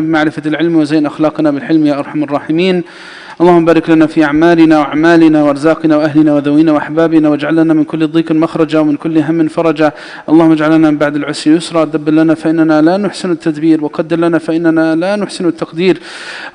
بمعرفة العلم وزين أخلاقنا بالحلم يا أرحم الراحمين. اللهم بارك لنا في أعمالنا وأعمالنا وأرزاقنا وأهلنا وذوينا وأحبابنا، واجعل لنا من كل ضيق مخرجا ومن كل هم فرجا. اللهم اجعل لنا من بعد العسر يسرا، دبر لنا فإننا لا نحسن التدبير، وقدر لنا فإننا لا نحسن التقدير.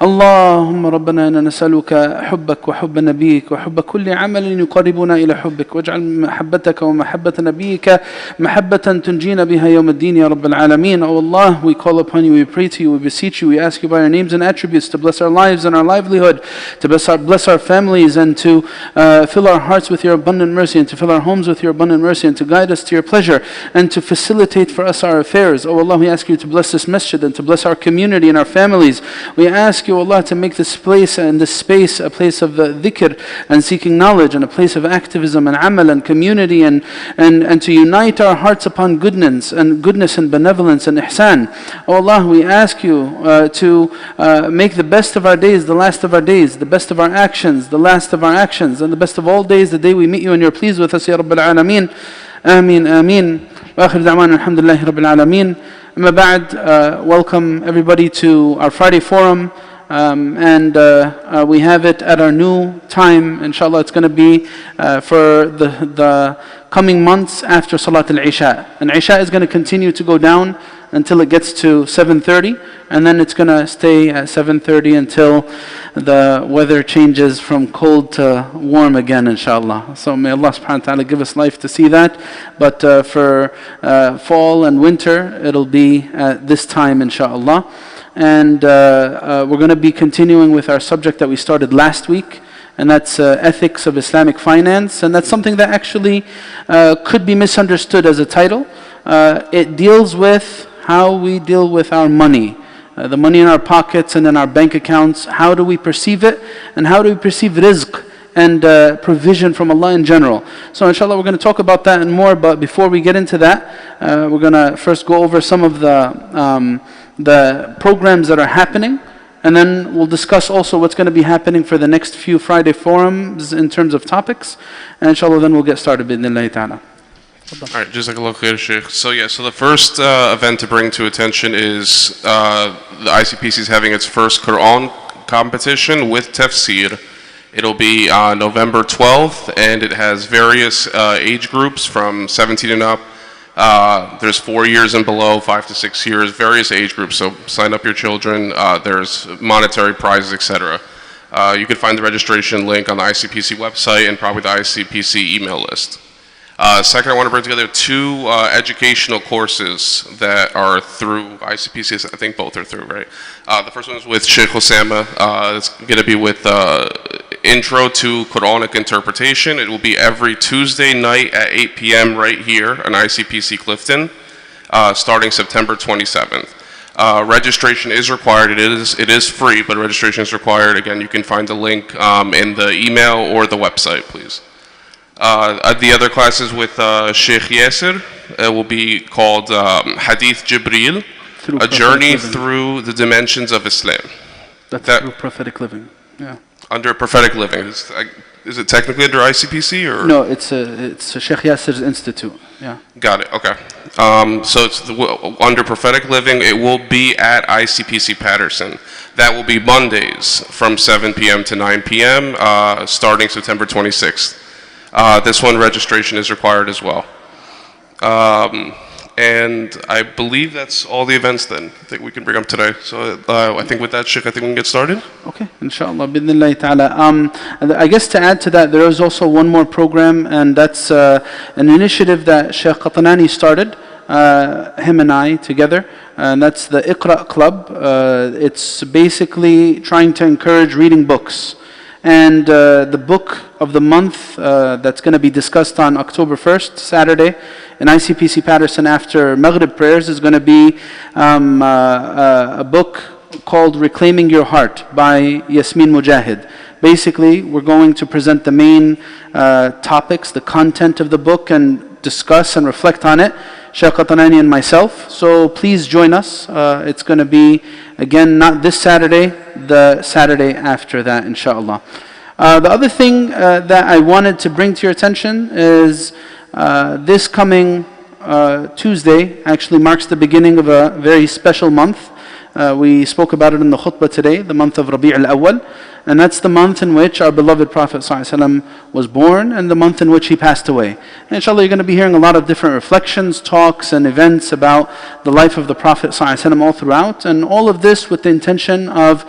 اللهم ربنا إنا نسألك حبك وحب نبيك وحب كل عمل يقربنا إلى حبك، واجعل محبتك ومحبة نبيك محبة تنجينا بها يوم الدين يا رب العالمين. Oh Allah, we call upon you, we pray to you, we beseech you, we ask you by your names and attributes to bless our lives and our livelihood, to bless our families, and to fill our hearts with your abundant mercy, and to fill our homes with your abundant mercy, and to guide us to your pleasure, and to facilitate for us our affairs. Oh Allah, we ask you to bless this masjid and to bless our community and our families. We ask you, Allah, to make this place and this space a place of dhikr and seeking knowledge, and a place of activism and amal and community, and to unite our hearts upon goodness and benevolence and ihsan. Oh Allah, we ask you to make the best of our days the last of our days, the best of our actions the last of our actions, and the best of all days the day we meet you and you're pleased with us ya Rabbil Alameen. Ameen, ameen. Wa akhir da'wana alhamdulillahi Rabbil Alameen. Amma ba'd, welcome everybody to our Friday forum. And we have it at our new time. Inshallah, it's going to be for the coming months after Salat al-Isha. And Isha is going to continue to go down until it gets to 7:30, and then it's going to stay at 7:30 until the weather changes from cold to warm again, inshallah. So may Allah subhanahu wa ta'ala give us life to see that. But for fall and winter, it'll be at this time, inshallah. And we're going to be continuing with our subject that we started last week, and that's ethics of Islamic finance. And that's something that actually could be misunderstood as a title. It deals with how we deal with our money, the money in our pockets and in our bank accounts. How do we perceive it, and how do we perceive rizq and provision from Allah in general. So inshallah, we're going to talk about that and more. But before we get into that, we're going to first go over some of the programs that are happening, and then we'll discuss also what's going to be happening for the next few Friday forums in terms of topics, and inshallah then we'll get started bi'idhnillahi ta'ala. Alright, jazakallah khair, Shaykh. So the first event to bring to attention is the ICPC is having its first Quran competition with tafsir. It'll be on November 12th, and it has various age groups from 17 and up. There's 4 years and below, 5 to 6 years, various age groups. So sign up your children. There's monetary prizes, etc. You can find the registration link on the ICPC website and probably the ICPC email list. Second, I want to bring together two educational courses that are through ICPC. I think both are through, right? The first one is with Shaykh Osamah. It's going to be with Intro to Quranic Interpretation. It will be every Tuesday night at 8 p.m. right here on ICPC-Clifton, starting September 27th. Registration is required. It is free, but registration is required. Again, you can find the link in the email or the website, please. The other classes with Shaykh Yasser will be called Hadith Jibreel, a journey through the dimensions of Islam. That's through prophetic living. Yeah. Under prophetic living. Is it technically under ICPC or? No, it's Shaykh Yasser's institute. Yeah. Got it. Okay. So it's under prophetic living. It will be at ICPC Patterson. That will be Mondays from 7 p.m. to 9 p.m. Starting September 26th. This one registration is required as well. And I believe that's all the events then that we can bring up today. So I think with that, Shaykh, I think we can get started. Okay, inshallah, bi'idhnillahi ta'ala. I guess to add to that, there is also one more program, and that's an initiative that Shaykh Qatanani started, him and I together, and that's the Iqra Club. It's basically trying to encourage reading books. And the book of the month that's going to be discussed on October 1st, Saturday, in ICPC Patterson after Maghrib prayers is going to be a book called Reclaiming Your Heart by Yasmin Mujahid. Basically, we're going to present the main topics, the content of the book, and discuss and reflect on it, Shaykh Qatanani and myself. So please join us. It's going to be, again, not this Saturday, the Saturday after that, inshallah. The other thing that I wanted to bring to your attention is this coming Tuesday actually marks the beginning of a very special month. We spoke about it in the khutbah today, the month of Rabi' al-Awwal. And that's the month in which our beloved Prophet ﷺ was born and the month in which he passed away. And inshallah, you're going to be hearing a lot of different reflections, talks and events about the life of the Prophet ﷺ all throughout. And all of this with the intention of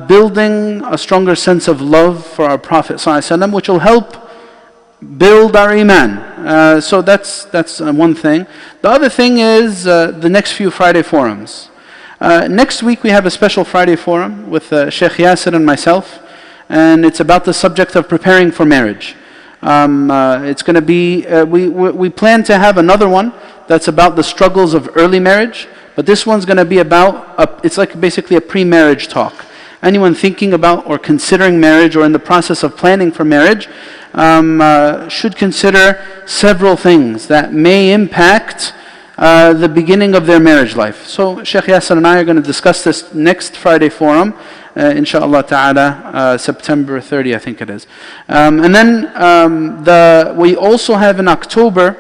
building a stronger sense of love for our Prophet ﷺ, which will help build our iman. So that's one thing. The other thing is the next few Friday forums. Next week we have a special Friday forum with Shaykh Yasir and myself, and it's about the subject of preparing for marriage. It's going to be, we plan to have another one that's about the struggles of early marriage, but this one's going to be about, it's like basically a pre-marriage talk. Anyone thinking about or considering marriage or in the process of planning for marriage should consider several things that may impact the beginning of their marriage life. So Shaykh Yasir and I are going to discuss this next Friday forum, inshaAllah ta'ala, September 30 I think it is. And then we also have in October,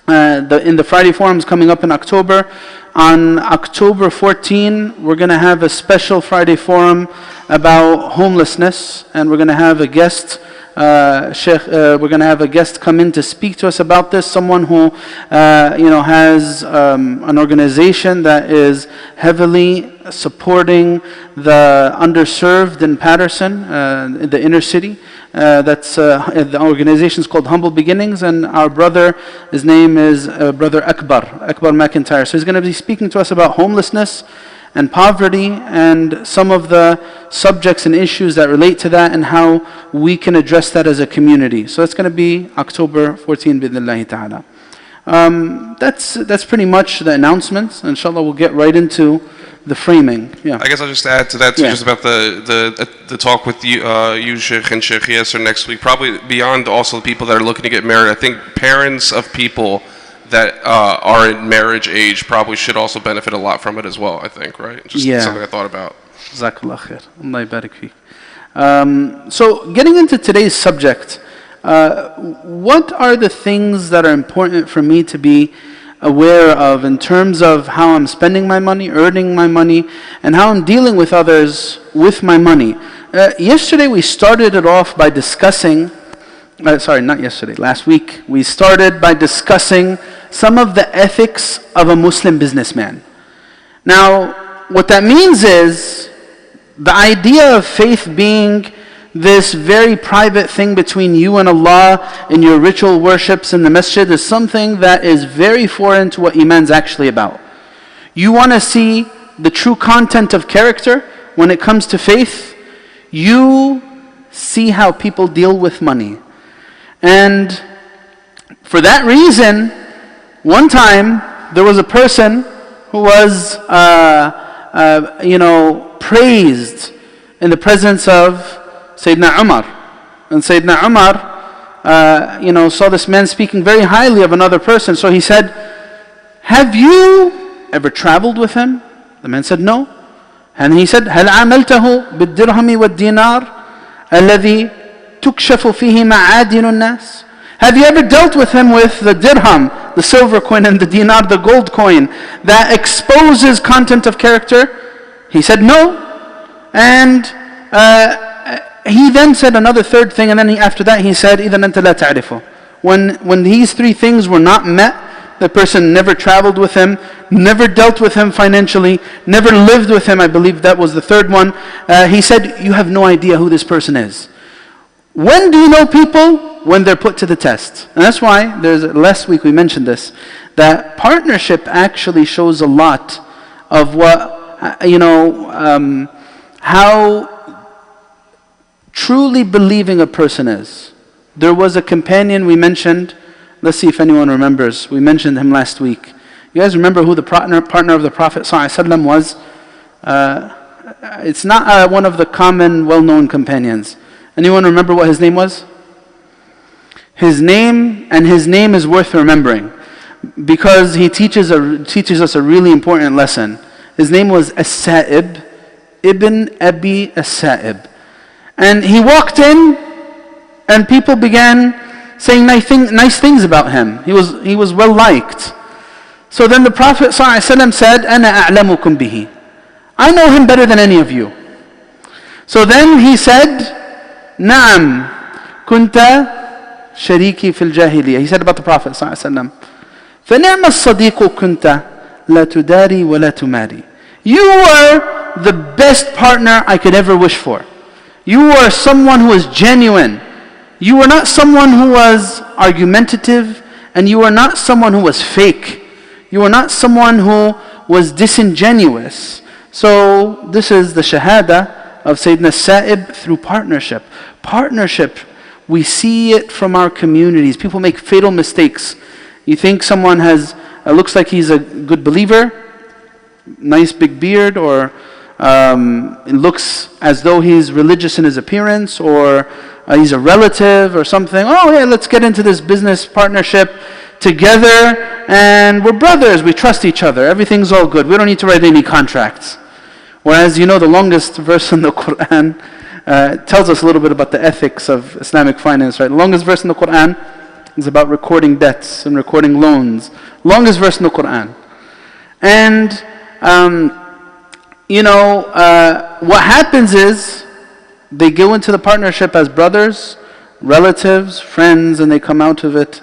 in the Friday forums coming up in October, on October 14 we're going to have a special Friday forum about homelessness, and we're going to have a guest we're going to have a guest come in to speak to us about this, someone who has an organization that is heavily supporting the underserved in Patterson, in the inner city. The organization is called Humble Beginnings, and our brother, his name is Brother Akbar McIntyre. So he's going to be speaking to us about homelessness and poverty and some of the subjects and issues that relate to that and how we can address that as a community. So it's going to be October 14 bi'idhnillahi ta'ala. That's pretty much the announcements. Inshallah we'll get right into the framing. Yeah. I guess I'll just add to that too, just about the talk with you Shaykh and Shaykh Yasir next week. Probably beyond also the people that are looking to get married, I think parents of people that are in marriage age probably should also benefit a lot from it as well, I think, right? Just something I thought about. Jazakallah khair. Allah yabarak feek. So getting into today's subject, what are the things that are important for me to be aware of in terms of how I'm spending my money, earning my money, and how I'm dealing with others with my money? Yesterday we started it off by discussing, last week, we started by discussing some of the ethics of a Muslim businessman. Now, what that means is, the idea of faith being this very private thing between you and Allah in your ritual worships in the masjid is something that is very foreign to what Iman's actually about. You want to see the true content of character when it comes to faith, you see how people deal with money. And for that reason, one time there was a person who was praised in the presence of Sayyidina Umar. And Sayyidina Umar saw this man speaking very highly of another person. So he said, "Have you ever traveled with him?" The man said, "No." And he said, "هل عاملته بالدرهم والدينار الذي تكشف فيه معادن الناس?" Have you ever dealt with him with the dirham, the silver coin, and the dinar, the gold coin, that exposes content of character? He said, "No." And he then said another third thing, and then after that he said, إِذَنْ أَنْتَ لَا تَعْرِفُ. When these three things were not met, the person never traveled with him, never dealt with him financially, never lived with him, I believe that was the third one. He said, "You have no idea who this person is." When do you know people? When they're put to the test. And that's why, last week we mentioned this, that partnership actually shows a lot of how truly believing a person is. There was a companion we mentioned, let's see if anyone remembers, we mentioned him last week. You guys remember who the partner of the Prophet ﷺ was? It's not one of the common, well-known companions. Anyone remember what his name was? His name is worth remembering, because he teaches us a really important lesson. His name was As-Sa'ib, Ibn Abi As-Sa'ib. And he walked in, and people began saying nice things about him. He was well liked. So then the Prophet ﷺ said, "Ana a'lamukum bihi." I know him better than any of you. So then he said, نعم كنت شريكي في الجاهلية. He said about the Prophet ﷺ, فنعم الصديق كنت لا تداري ولا تماري. You were the best partner I could ever wish for. You were someone who was genuine. You were not someone who was argumentative, and you were not someone who was fake. You were not someone who was disingenuous. So this is the shahada of Sayyidina Sa'ib through partnership. Partnership, we see it from our communities. People make fatal mistakes. You think someone looks like he's a good believer, nice big beard, or it looks as though he's religious in his appearance, or he's a relative or something. Oh yeah, let's get into this business partnership together, and we're brothers, we trust each other, everything's all good, we don't need to write any contracts. Whereas the longest verse in the Quran tells us a little bit about the ethics of Islamic finance, right? The longest verse in the Quran is about recording debts and recording loans. Longest verse in the Quran. And what happens is they go into the partnership as brothers, relatives, friends, and they come out of it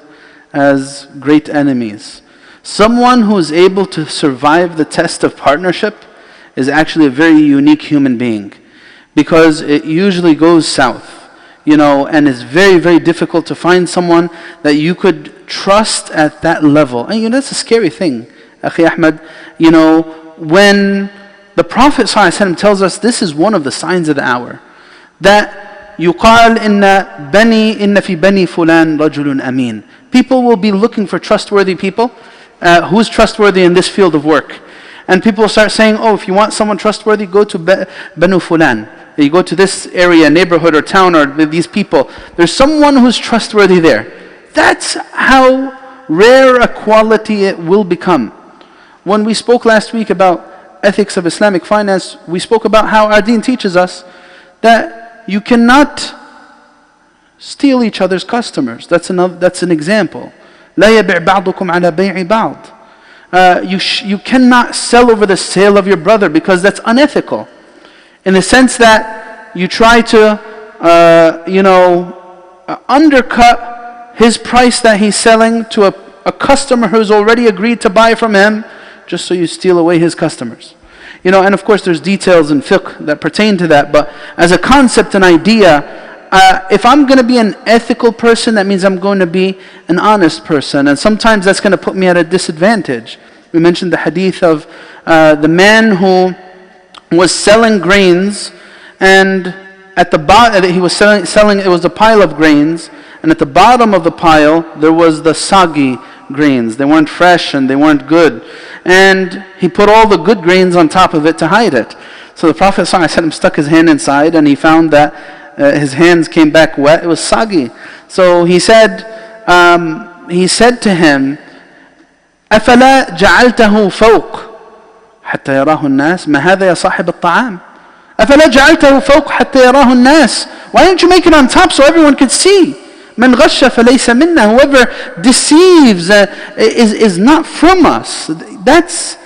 as great enemies. Someone who is able to survive the test of partnership is actually a very unique human being, because it usually goes south, and it's very, very difficult to find someone that you could trust at that level. And that's a scary thing, Akhi Ahmad. When the Prophet ﷺ tells us this is one of the signs of the hour, that يقال إن في بني فلان رجل أمين. People will be looking for trustworthy people. Who's trustworthy in this field of work? And people will start saying, oh, if you want someone trustworthy, go to Banu Fulan. You go to this area, neighborhood or town, or these people. There's someone who's trustworthy there. That's how rare a quality it will become. When we spoke last week about ethics of Islamic finance, we spoke about how our deen teaches us that you cannot steal each other's customers. That's an example. لا يبيع بعضكم على بيع بعض. You cannot sell over the sale of your brother, because that's unethical. In the sense that you try to, undercut his price that he's selling to a customer who's already agreed to buy from him, just so you steal away his customers. And of course there's details in fiqh that pertain to that, but as a concept, an idea, if I'm going to be an ethical person, that means I'm going to be an honest person, and sometimes that's going to put me at a disadvantage. We mentioned the hadith of the man who was selling grains, and at the bottom he was selling, it was a pile of grains, and at the bottom of the pile there was the soggy grains. They weren't fresh and they weren't good, and he put all the good grains on top of it to hide it. So the Prophet ﷺ stuck his hand inside, and he found that his hands came back wet. It was soggy. So he said to him, أفلا جعلته فوق حتى يراه الناس ما هذا يا صاحب الطعام. أفلا جعلته فوق حتى يراه الناس. Why didn't you make it on top so everyone could see? من غش فليس منا. Whoever deceives is not from us. That's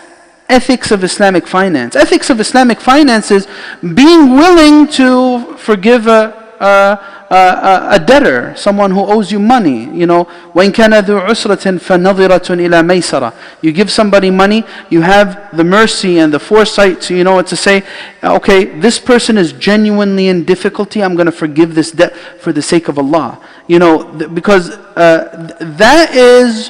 ethics of Islamic finance. Ethics of Islamic finance is being willing to forgive a debtor, someone who owes you money. وَإِنْ كَانَ ذُو عُسْرَةٍ فَنَظِرَةٌ إِلَى مَيْسَرَةٍ. You give somebody money, you have the mercy and the foresight to what to say. Okay, this person is genuinely in difficulty, I'm going to forgive this debt for the sake of Allah. Because that is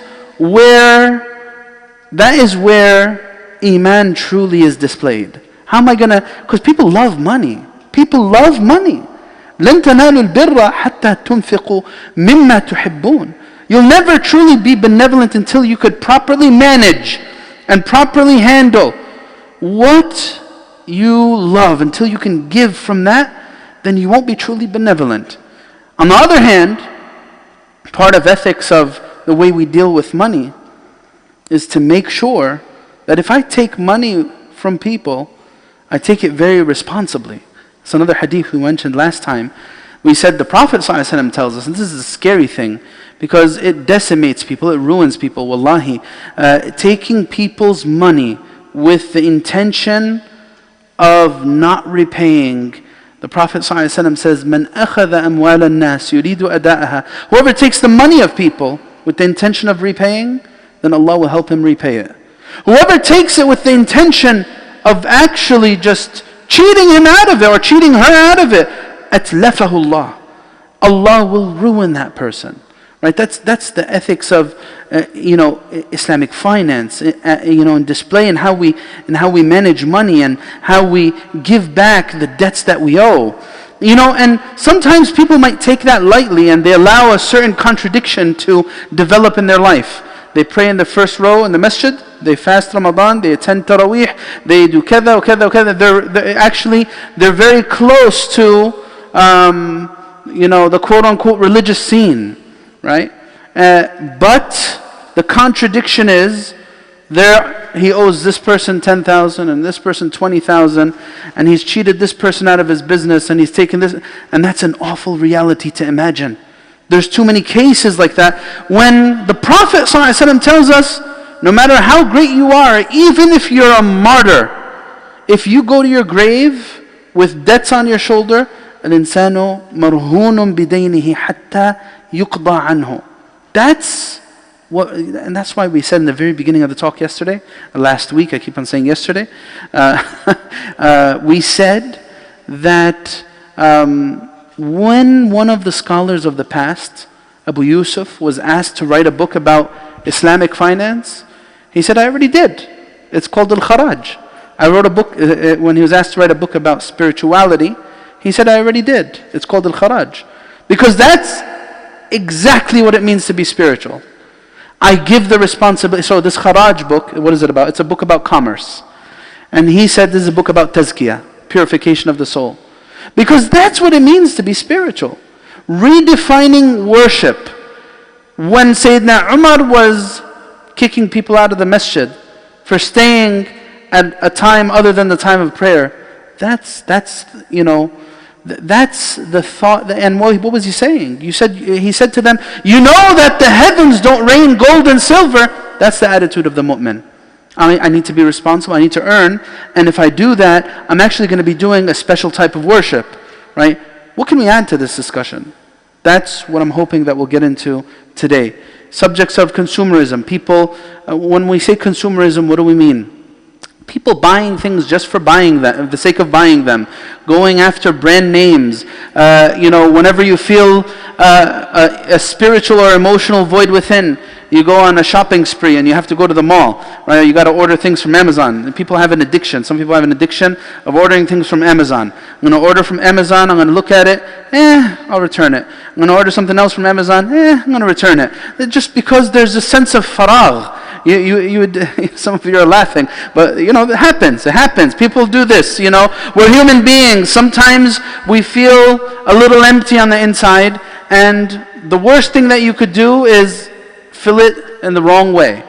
where Iman truly is displayed. How am I going to... Because people love money. People love money. لن تنالوا البر حتى تنفقوا مما تحبون. You'll never truly be benevolent until you could properly manage and properly handle what you love. Until you can give from that, then you won't be truly benevolent. On the other hand, part of ethics of the way we deal with money is to make sure that if I take money from people, I take it very responsibly. It's another hadith we mentioned last time. We said the Prophet ﷺ tells us, and this is a scary thing, because it decimates people, it ruins people, wallahi. Taking people's money with the intention of not repaying. The Prophet ﷺ says, "Man akhadha amwal an-nas yuridu ada'aha." Whoever takes the money of people with the intention of repaying, then Allah will help him repay it. Whoever takes it with the intention of actually just cheating him out of it or cheating her out of it, atlafahu Allah. Allah will ruin that person. Right? That's the ethics of Islamic finance, and display and how we manage money and how we give back the debts that we owe. And sometimes people might take that lightly and they allow a certain contradiction to develop in their life. They pray in the first row in the masjid, they fast Ramadan, they attend Taraweeh, they do kada, kada, kada. They're very close to the quote-unquote religious scene. Right? But the contradiction is, he owes this person 10,000 and this person 20,000, and he's cheated this person out of his business, and he's taken this, and that's an awful reality to imagine. There's too many cases like that. When the Prophet ﷺ tells us, no matter how great you are, even if you're a martyr, if you go to your grave with debts on your shoulder, الإنسان مرهون بدينه حتى يقضى عنه. That's why we said in the very beginning of the talk yesterday, last week, I keep on saying yesterday, we said that when one of the scholars of the past, Abu Yusuf, was asked to write a book about Islamic finance, he said, I already did. It's called Al-Kharaj. I wrote a book, when he was asked to write a book about spirituality, he said, I already did. It's called Al-Kharaj. Because that's exactly what it means to be spiritual. I give the responsibility. So this Kharaj book, what is it about? It's a book about commerce. And he said this is a book about tazkiyah, purification of the soul. Because that's what it means to be spiritual. Redefining worship. When Sayyidina Umar was kicking people out of the masjid for staying at a time other than the time of prayer, that's the thought. And what was he saying? He said to them, you know that the heavens don't rain gold and silver. That's the attitude of the mu'min. I need to be responsible, I need to earn, and if I do that, I'm actually going to be doing a special type of worship. Right? What can we add to this discussion? That's what I'm hoping that we'll get into today. Subjects of consumerism. People, when we say consumerism, what do we mean? People buying things just for buying them, for the sake of buying them, going after brand names. Whenever you feel a spiritual or emotional void within, you go on a shopping spree and you have to go to the mall. Right? You got to order things from Amazon. And people have an addiction. Some people have an addiction of ordering things from Amazon. I'm going to order from Amazon. I'm going to look at it. I'll return it. I'm going to order something else from Amazon. I'm going to return it. Just because there's a sense of faragh. Some of you are laughing, but it happens. It happens. People do this. We're human beings. Sometimes we feel a little empty on the inside, and the worst thing that you could do is fill it in the wrong way.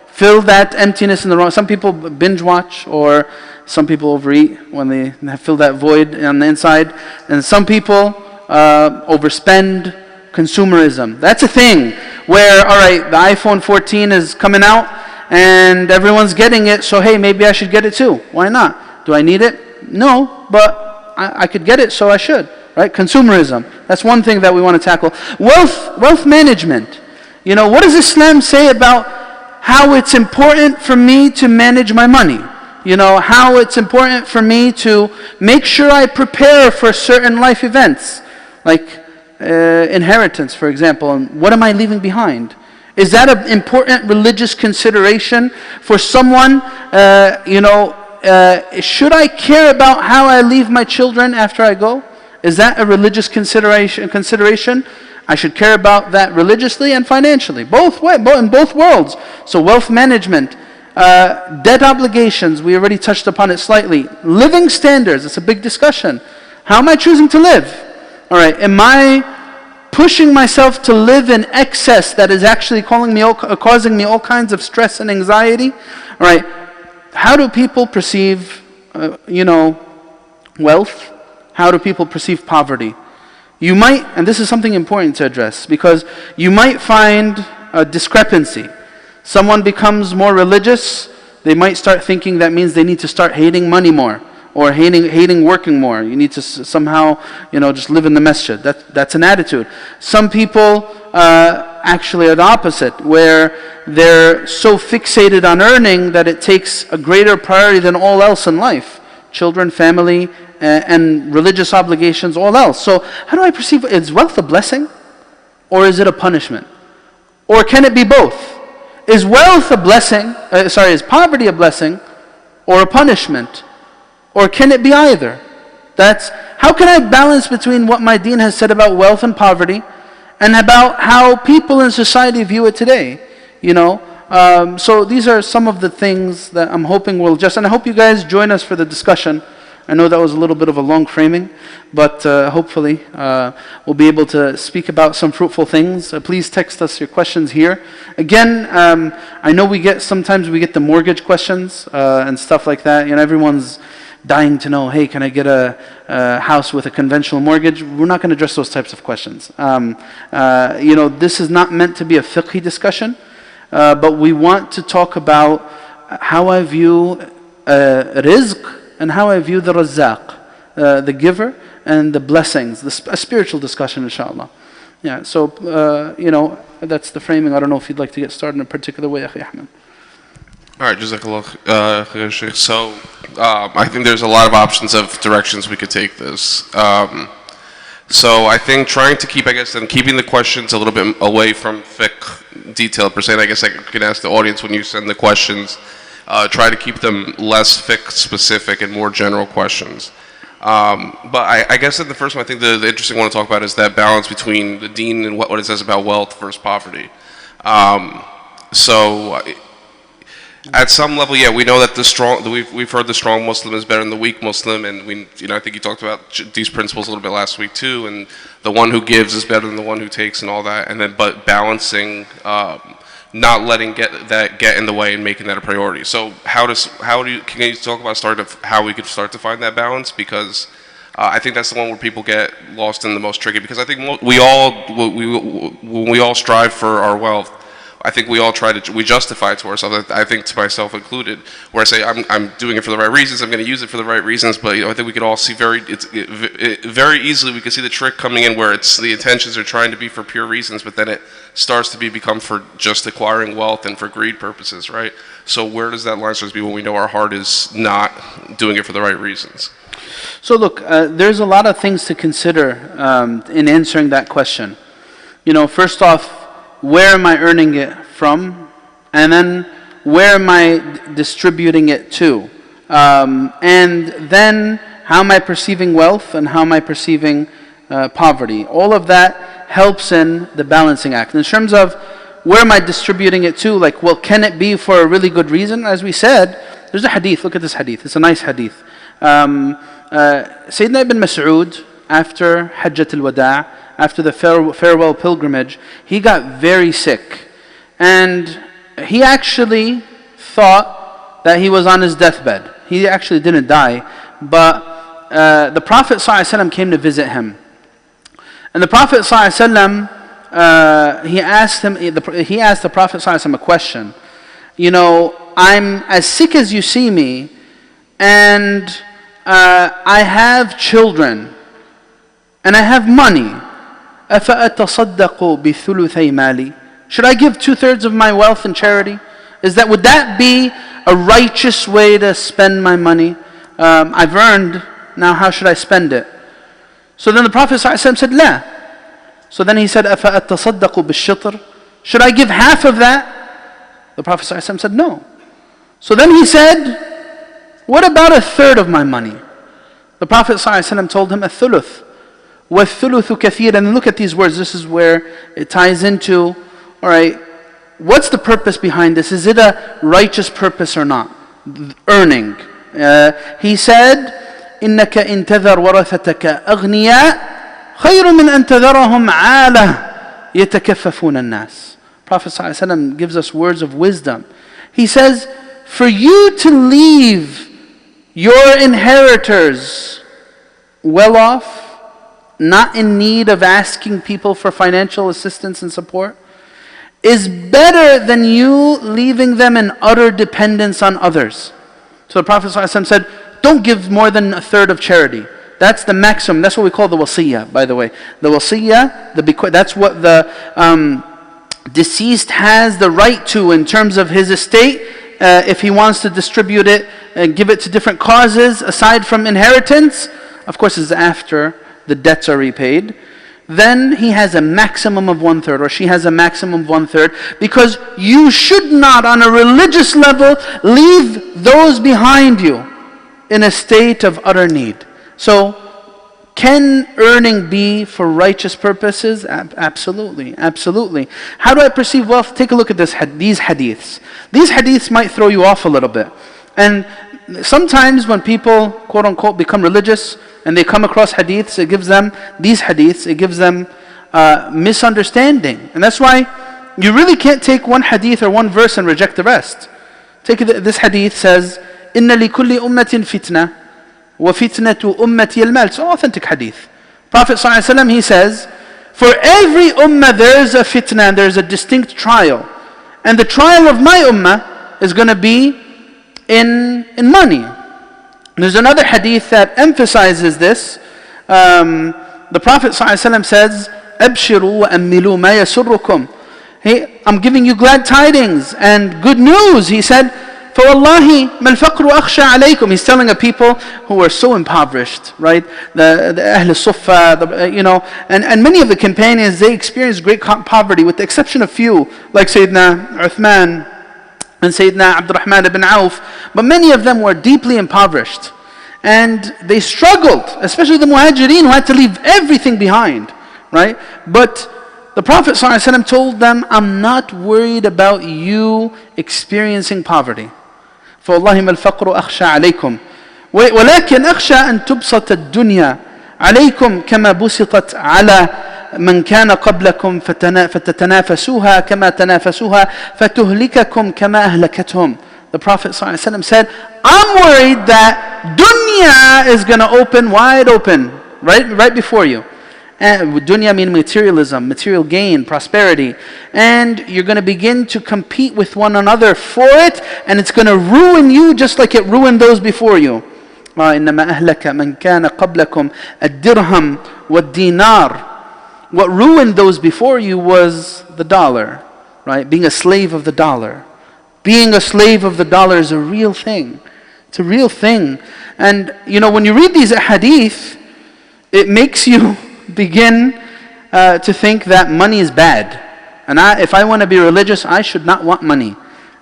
Fill that emptiness in the wrong. Some people binge watch, or some people overeat when they fill that void on the inside, and some people overspend. Consumerism. That's a thing where, alright, the iPhone 14 is coming out and everyone's getting it, so hey, maybe I should get it too. Why not? Do I need it? No, but I could get it, so I should. Right? Consumerism. That's one thing that we want to tackle. Wealth management. What does Islam say about how it's important for me to manage my money? How it's important for me to make sure I prepare for certain life events. Like inheritance, for example, and what am I leaving behind? Is that an important religious consideration for someone? Should I care about how I leave my children after I go? Is that a religious consideration? I should care about that religiously and financially, in both worlds. So wealth management, debt obligations, we already touched upon it slightly. Living standards, it's a big discussion. How am I choosing to live? All right, am I pushing myself to live in excess that is actually causing me all kinds of stress and anxiety? All right, how do people perceive, wealth? How do people perceive poverty? You might, and this is something important to address, because you might find a discrepancy. Someone becomes more religious, they might start thinking that means they need to start hating money more. or hating working more. You need to somehow, just live in the masjid. That's an attitude. Some people actually are the opposite, where they're so fixated on earning that it takes a greater priority than all else in life. Children, family, and religious obligations, all else. So how do I perceive, is wealth a blessing? Or is it a punishment? Or can it be both? Is wealth a blessing, is poverty a blessing or a punishment? Or can it be either? How can I balance between what my deen has said about wealth and poverty and about how people in society view it today? So these are some of the things that I'm hoping will and I hope you guys join us for the discussion. I know that was a little bit of a long framing, but hopefully we'll be able to speak about some fruitful things. Please text us your questions here. Again, I know sometimes we get the mortgage questions and stuff like that. Everyone's dying to know, hey, can I get a house with a conventional mortgage? We're not going to address those types of questions. This is not meant to be a fiqhi discussion, but we want to talk about how I view rizq, and how I view the razzaq, the giver, and the blessings, a spiritual discussion, inshallah. Yeah, so, that's the framing. I don't know if you'd like to get started in a particular way, Akhi Ahmed. All right, Jazakallah khair, Shaykh. So, I think there's a lot of options of directions we could take this. So I think trying to keeping the questions a little bit away from fiqh detail per se, and I guess I can ask the audience when you send the questions, try to keep them less fiqh specific and more general questions. But I guess in the first one, I think the interesting one to talk about is that balance between the deen and what it says about wealth versus poverty. So at some level, yeah, we know that we've heard the strong Muslim is better than the weak Muslim, and I think you talked about these principles a little bit last week too, and the one who gives is better than the one who takes and all that, and then but balancing, not letting get in the way and making that a priority. So can you talk about how we could start to find that balance? Because I think that's the one where people get lost in the most tricky, because I think when we all strive for our wealth, I think we all we justify it to ourselves. I think to myself included, where I say I'm doing it for the right reasons. I'm going to use it for the right reasons. But I think we could all see very easily we can see the trick coming in where the intentions are trying to be for pure reasons, but then it starts to become for just acquiring wealth and for greed purposes, right? So where does that line start to be when we know our heart is not doing it for the right reasons? So look, there's a lot of things to consider in answering that question. First off, where am I earning it from? And then where am I distributing it to? And then how am I perceiving wealth and how am I perceiving poverty? All of that helps in the balancing act. In terms of where am I distributing it to, can it be for a really good reason? As we said, there's a hadith. Look at this hadith. It's a nice hadith. Sayyidina Ibn Mas'ud, after Hajjat al-Wada', after the farewell pilgrimage, he got very sick. And he actually thought that he was on his deathbed. He actually didn't die. But the Prophet ﷺ came to visit him. And the Prophet ﷺ, he asked the Prophet ﷺ a question. I'm as sick as you see me, and I have children, and I have money. أَفَأَتَصَدَّقُ بِثُلُثَيْ مَالِي? Should I give 2/3 of my wealth in charity? Would that be a righteous way to spend my money? I've earned, now how should I spend it? So then the Prophet ﷺ said, لا. So then he said, أَفَأَتَصَدَّقُ بِالشِّطْرِ? Should I give half of that? The Prophet ﷺ said, no. So then he said, what about 1/3 of my money? The Prophet ﷺ told him, الثُّلُث. وَالثُّلُثُ كَثِيرًا. And look at these words. This is where it ties into, all right, what's the purpose behind this? Is it a righteous purpose or not? Earning. He said, إِنَّكَ إِن تَذَرْ وَرَثَتَكَ أَغْنِيَاء خَيْرٌ مِّنْ أَن تَذَرَهُمْ عَالَةً يَتَكَفَّفُونَ النَّاسِ. Prophet ﷺ gives us words of wisdom. He says, for you to leave your inheritors well off, not in need of asking people for financial assistance and support, is better than you leaving them in utter dependence on others. So the Prophet ﷺ said, don't give more than a third of charity. That's the maximum. That's what we call the wasiyah, by the way. The wasiyah, that's what the deceased has the right to in terms of his estate. If he wants to distribute it and give it to different causes aside from inheritance, of course it's after the debts are repaid, then he has a maximum of 1/3, or she has a maximum of 1/3, because you should not on a religious level leave those behind you in a state of utter need. So, can earning be for righteous purposes? Absolutely, absolutely. How do I perceive wealth? Take a look at these hadiths. These hadiths might throw you off a little bit. And sometimes when people, quote unquote, become religious and they come across hadiths, it gives them misunderstanding. And that's why you really can't take one hadith or one verse and reject the rest. Take this hadith says, إِنَّ لِكُلِّ أُمَّةٍ فِتْنَةٍ وَفِتْنَةُ أُمَّتِي الْمَالِ. It's an authentic hadith. Prophet ﷺ, he says, for every ummah there is a fitna, and there is a distinct trial. And the trial of my ummah is going to be in money. There's another hadith that emphasizes this. The Prophet ﷺ says, أَبْشِرُوا وَأَمِّلُوا مَا يَسُرُّكُمْ. Hey, I'm giving you glad tidings and good news. He said, فَوَاللَّهِ مَا الْفَقْرُ أَخْشَى عَلَيْكُمْ. He's telling a people who are so impoverished, right? The Ahl Suffa, and many of the companions, they experienced great poverty with the exception of few, like Sayyidina Uthman and Sayyidina Abdurrahman ibn Auf. But many of them were deeply impoverished. And they struggled, especially the Muhajirin who had to leave everything behind, right? But the Prophet ﷺ told them, I'm not worried about you experiencing poverty. فَوَاللَّهِ مَا الْفَقْرُ أَخْشَى عَلَيْكُمْ وَلَكِنْ أَخْشَى أَن تُبْسَطَ الدُّنْيَا عَلَيْكُمْ كَمَا بُسِطَتْ عَلَى مَنْ كَانَ قَبْلَكُمْ فَتَتَنَافَسُوهَا كَمَا تَنَافَسُوهَا فَتُهْلِكَكُمْ كَمَا أَهْلَكَتْهُمْ. The Prophet ﷺ said, I'm worried that dunya is going to open wide open, right before you. And dunya means materialism, material gain, prosperity. And you're going to begin to compete with one another for it, and it's going to ruin you just like it ruined those before you. إِنَّمَا أَهْلَكَ مَنْ كَانَ قَبْلَكُمْ الدِّرْهَمْ وَالدِّينَارِ. What ruined those before you was the dollar, right? Being a slave of the dollar. Being a slave of the dollar is a real thing. It's a real thing. And when you read these hadith, it makes you begin to think that money is bad. And if I want to be religious, I should not want money.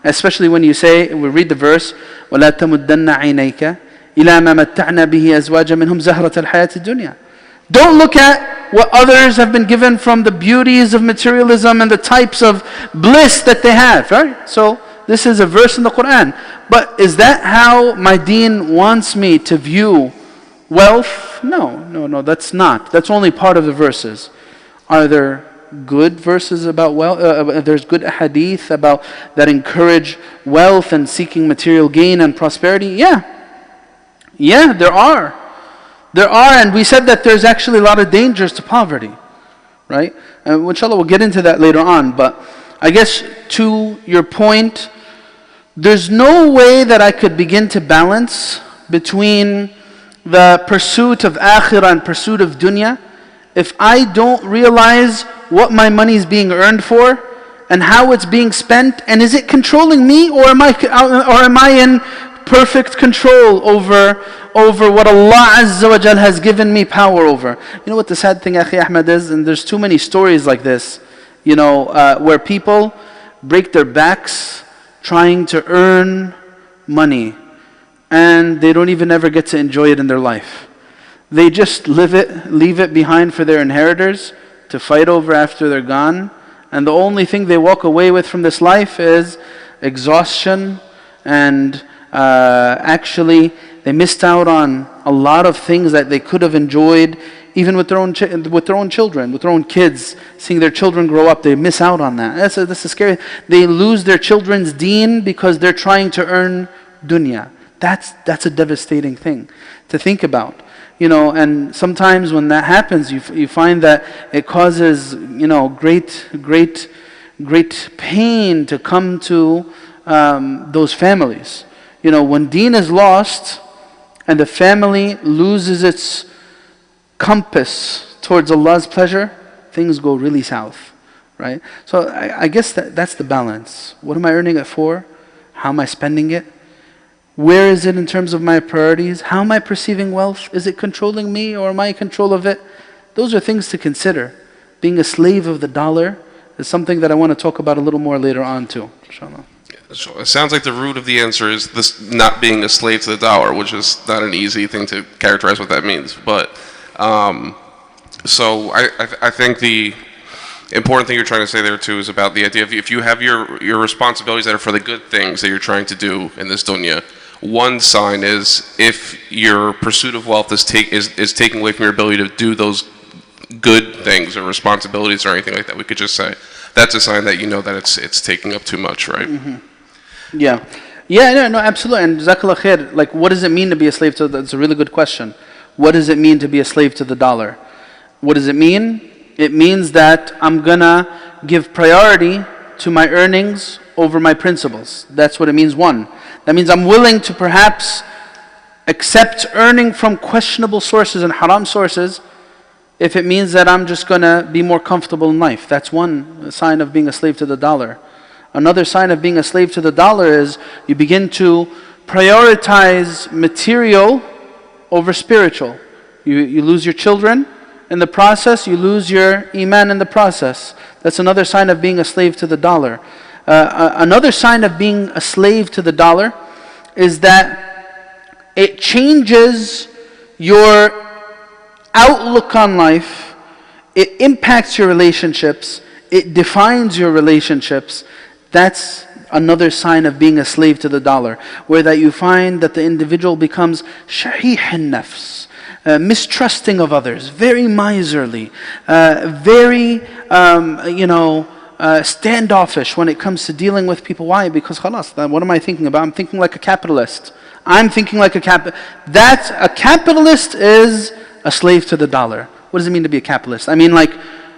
Especially when we read the verse, وَلَا تَمُدَّنَّ عَيْنَيْكَ إِلَى مَا مَتَّعْنَا بِهِ أَزْوَاجًا مِنْهُمْ زَهْرَةَ الْحَيَاةِ الدُّنْيَا. Don't look at what others have been given from the beauties of materialism and the types of bliss that they have, right? So this is a verse in the Quran. But is that how my deen wants me to view wealth? No, that's not. That's only part of the verses. Are there good verses about wealth? There's good hadith about that encourage wealth and seeking material gain and prosperity? Yeah, there are. There are, and we said that there's actually a lot of dangers to poverty, right? And inshallah, we'll get into that later on. But I guess to your point, there's no way that I could begin to balance between the pursuit of akhirah and pursuit of dunya if I don't realize what my money is being earned for and how it's being spent, and is it controlling me, or am I in perfect control over what Allah Azza wa Jal has given me power over. You know what the sad thing, Akhi Ahmed, is? And there's too many stories like this, where people break their backs trying to earn money, and they don't even ever get to enjoy it in their life. They just leave it behind for their inheritors to fight over after they're gone, and the only thing they walk away with from this life is exhaustion, and actually they missed out on a lot of things that they could have enjoyed, even with their own children, with their own kids, seeing their children grow up. They miss out on that. That's a scary. They lose their children's deen because they're trying to earn dunya. That's a devastating thing to think about. And sometimes when that happens, you find that it causes great pain to come to those families. When deen is lost, and the family loses its compass towards Allah's pleasure, things go really south, right? So I guess that's the balance. What am I earning it for? How am I spending it? Where is it in terms of my priorities? How am I perceiving wealth? Is it controlling me or am I in control of it? Those are things to consider. Being a slave of the dollar is something that I want to talk about a little more later on too, inshallah. So it sounds like the root of the answer is this not being a slave to the dollar, which is not an easy thing to characterize what that means. But so I think the important thing you're trying to say there too is about the idea of if you have your responsibilities that are for the good things that you're trying to do in this dunya. One sign is if your pursuit of wealth is taking away from your ability to do those good things or responsibilities or anything like that, we could just say that's a sign that you know that it's taking up too much, right? Mm-hmm. Yeah, no, absolutely. And Jazakallah khair, like what does it mean to be a slave to that's a really good question. What does it mean to be a slave to the dollar? What does it mean? It means that I'm gonna give priority to my earnings over my principles. That's what it means, one. That means I'm willing to perhaps accept earning from questionable sources and haram sources if it means that I'm just gonna be more comfortable in life. That's one sign of being a slave to the dollar. Another sign of being a slave to the dollar is you begin to prioritize material over spiritual. You lose your children in the process, you lose your iman in the process. That's another sign of being a slave to the dollar. Another sign of being a slave to the dollar is that it changes your outlook on life, it impacts your relationships, it defines your relationships. That's another sign of being a slave to the dollar, where that you find that the individual becomes shahih an-nafs, mistrusting of others, very miserly, very standoffish when it comes to dealing with people. Why? Because khalas, what am I thinking about? I'm thinking like a capitalist. That's a capitalist is a slave to the dollar. What does it mean to be a capitalist? I mean, like,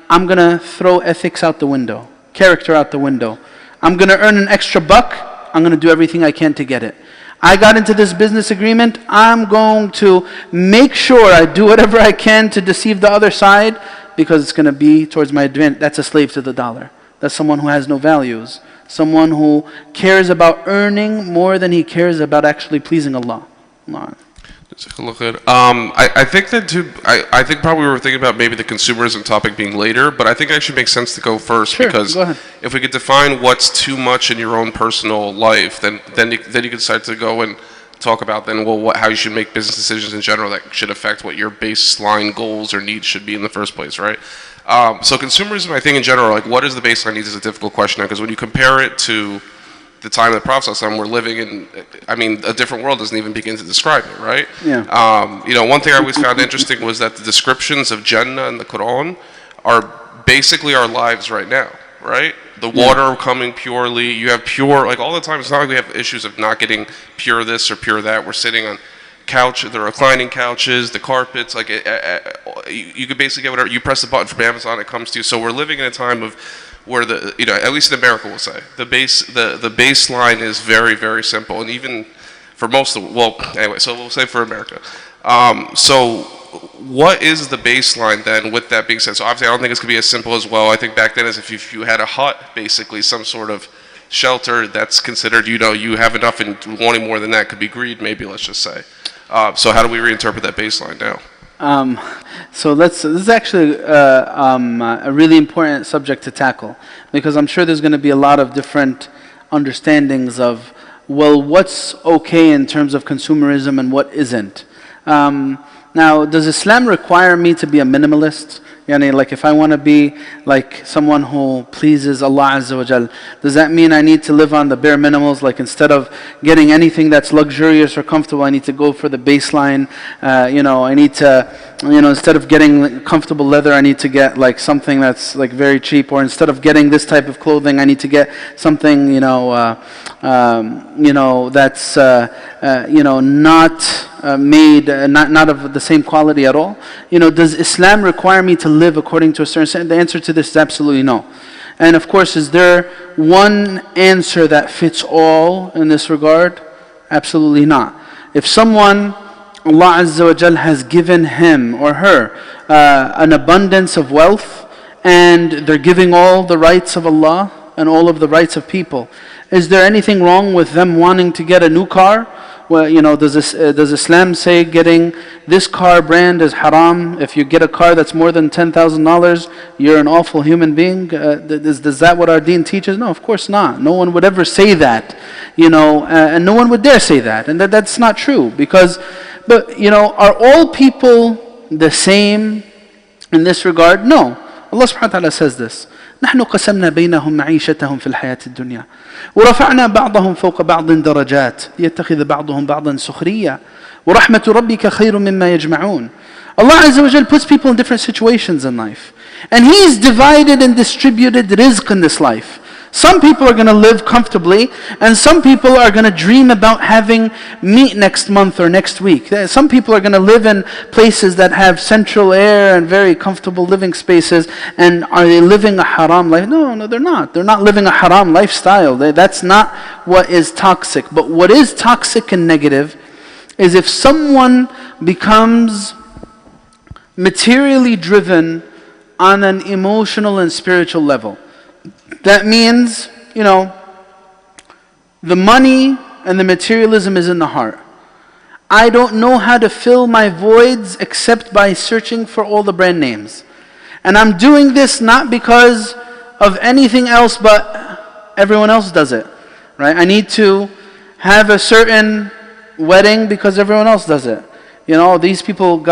I'm gonna throw ethics out the window, character out the window. I'm gonna earn an extra buck, I'm gonna do everything I can to get it. I got into this business agreement, I'm going to make sure I do whatever I can to deceive the other side because it's gonna be towards my advantage. That's a slave to the dollar. That's someone who has no values. Someone who cares about earning more than he cares about actually pleasing Allah. I think that too. I think probably we were thinking about maybe the consumerism topic being later, but I think it actually makes sense to go first. Sure, because go ahead. If we could define what's too much in your own personal life, then you could start to go and talk about how you should make business decisions in general that should affect what your baseline goals or needs should be in the first place, right? So consumerism, I think in general, like what is the baseline needs is a difficult question now, because when you compare it to the time of the Prophet ﷺ, we're living in, I mean, a different world doesn't even begin to describe it, right? Yeah. One thing I always found interesting was that the descriptions of Jannah in the Quran are basically our lives right now, right? The water coming purely, you have pure, like all the time, it's not like we have issues of not getting pure this or pure that. We're sitting on the reclining couches, the carpets, like you could basically get whatever, you press the button from Amazon, it comes to you. So we're living in a time of where at least in America we'll say, the baseline is very, very simple. And even for most of so we'll say for America. So what is the baseline then with that being said? So obviously I don't think it's going to be as simple as, well, I think back then as if you had a hut, basically some sort of shelter that's considered, you have enough and wanting more than that could be greed, maybe, let's just say. So how do we reinterpret that baseline now? So this is actually a really important subject to tackle, because I'm sure there's going to be a lot of different understandings of, well, what's okay in terms of consumerism and what isn't. Now, does Islam require me to be a minimalist? Like if I want to be like someone who pleases Allah Azza wa Jal, does that mean I need to live on the bare minimals? Like instead of getting anything that's luxurious or comfortable, I need to go for the baseline. I need to, instead of getting comfortable leather, I need to get like something that's like very cheap. Or instead of getting this type of clothing, I need to get something, that's not made, not of the same quality at all. Does Islam require me to live according to a certain standard? The answer to this is absolutely no. And of course, is there one answer that fits all in this regard? Absolutely not. If someone Allah Azza wa Jal has given him or her an abundance of wealth, and they're giving all the rights of Allah and all of the rights of people. Is there anything wrong with them wanting to get a new car? Well, does Islam say getting this car brand is haram? If you get a car that's more than $10,000, you're an awful human being? Is that what our deen teaches? No, of course not. No one would ever say that, and no one would dare say that. And that's not true. But are all people the same in this regard? No. Allah subhanahu wa ta'ala says this. نحن قسمنا بينهم معيشتهم في الحياة الدنيا ورفعنا بعضهم فوق بعض درجات ليتخذ بعضهم بعضا سخريا ورحمة ربك خير مما يجمعون. Allah Azza wa Jal puts people in different situations in life, and He's divided and distributed rizq in this life. Some people are going to live comfortably, and some people are going to dream about having meat next month or next week. Some people are going to live in places that have central air and very comfortable living spaces. And are they living a haram life? No, they're not. They're not living a haram lifestyle. That's not what is toxic. But what is toxic and negative is if someone becomes materially driven on an emotional and spiritual level. That means, the money and the materialism is in the heart. I don't know how to fill my voids except by searching for all the brand names. And I'm doing this not because of anything else, but everyone else does it. Right? I need to have a certain wedding because everyone else does it. These people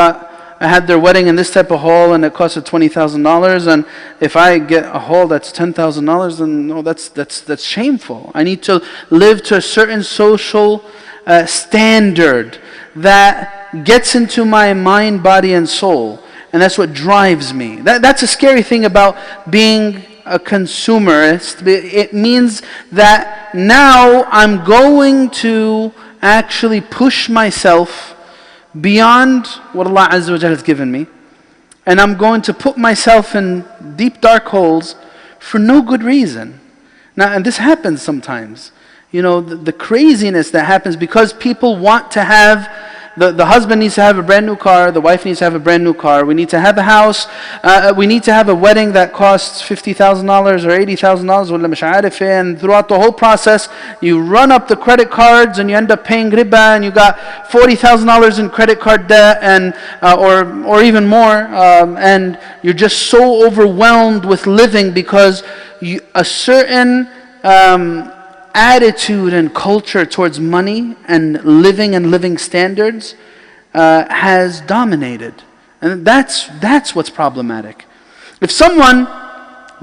had their wedding in this type of hall and it costed $20,000, and if I get a hall that's $10,000, then no, that's shameful. I need to live to a certain social standard that gets into my mind, body and soul, and that's what drives me. That's a scary thing about being a consumerist. It means that now I'm going to actually push myself beyond what Allah Azza wa Jalla has given me, and I'm going to put myself in deep dark holes for no good reason. Now, and this happens sometimes. The craziness that happens because people want to have, the husband needs to have a brand new car, the wife needs to have a brand new car, we need to have a house, we need to have a wedding that costs $50,000 or $80,000, and throughout the whole process, you run up the credit cards and you end up paying riba, and you got $40,000 in credit card debt, and or even more, and you're just so overwhelmed with living because a certain attitude and culture towards money and living standards has dominated. And that's what's problematic. If someone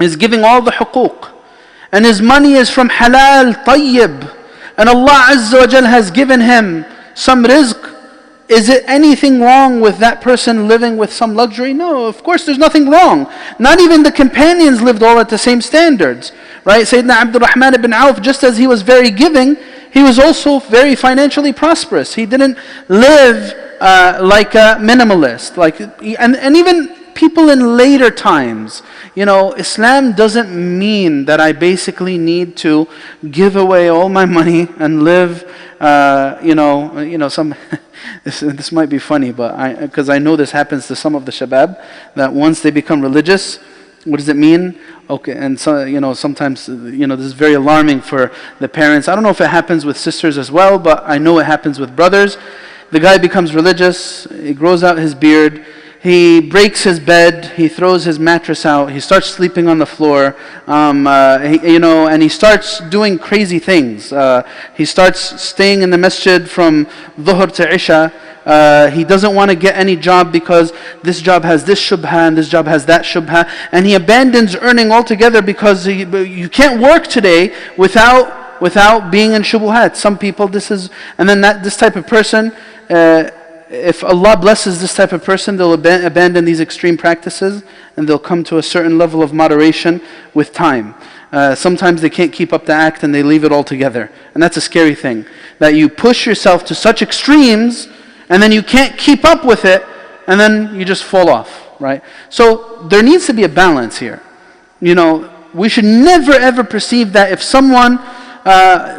is giving all the huquq and his money is from halal, tayyib, and Allah Azza wa Jal has given him some rizq, is it anything wrong with that person living with some luxury? No, of course there's nothing wrong. Not even the companions lived all at the same standards. Right? Sayyidina Abdul Rahman ibn Auf, just as he was very giving, he was also very financially prosperous. He didn't live like a minimalist. And even people in later times, Islam doesn't mean that I basically need to give away all my money and live, some. This might be funny, but because I know this happens to some of the shabab, that once they become religious, what does it mean? Okay, and so sometimes this is very alarming for the parents. I don't know if it happens with sisters as well, but I know it happens with brothers. The guy becomes religious, he grows out his beard, he breaks his bed, he throws his mattress out, he starts sleeping on the floor, and he starts doing crazy things. He starts staying in the masjid from dhuhr to isha. He doesn't want to get any job because this job has this shubha and this job has that shubha, and he abandons earning altogether because you can't work today without being in shubuhat. Some people, this type of person, if Allah blesses this type of person, they'll abandon these extreme practices and they'll come to a certain level of moderation with time. Sometimes they can't keep up the act and they leave it altogether, and that's a scary thing, that you push yourself to such extremes and then you can't keep up with it, and then you just fall off, right? So there needs to be a balance here. We should never ever perceive that if someone,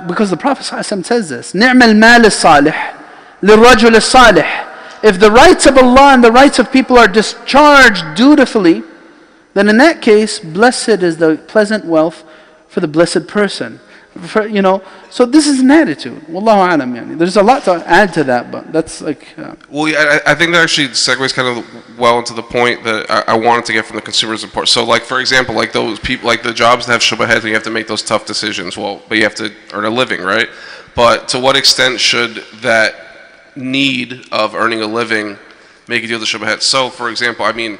because the Prophet ﷺ says this, نِعْمَ الْمَالِ الصَّالِحِ لِلرَّجُلِ الصَّالِحِ if the rights of Allah and the rights of people are discharged dutifully, then in that case, blessed is the pleasant wealth for the blessed person. So this is an attitude. Wallahu alam, yani. There's a lot to add to that, but that's like... Well, yeah, I think that actually segues kind of well into the point that I wanted to get from the consumerism part. So, like, for example, like those people, like the jobs that have shubahat, and you have to make those tough decisions. Well, but you have to earn a living, right? But to what extent should that need of earning a living make you deal with the shubahat? So, for example, I mean,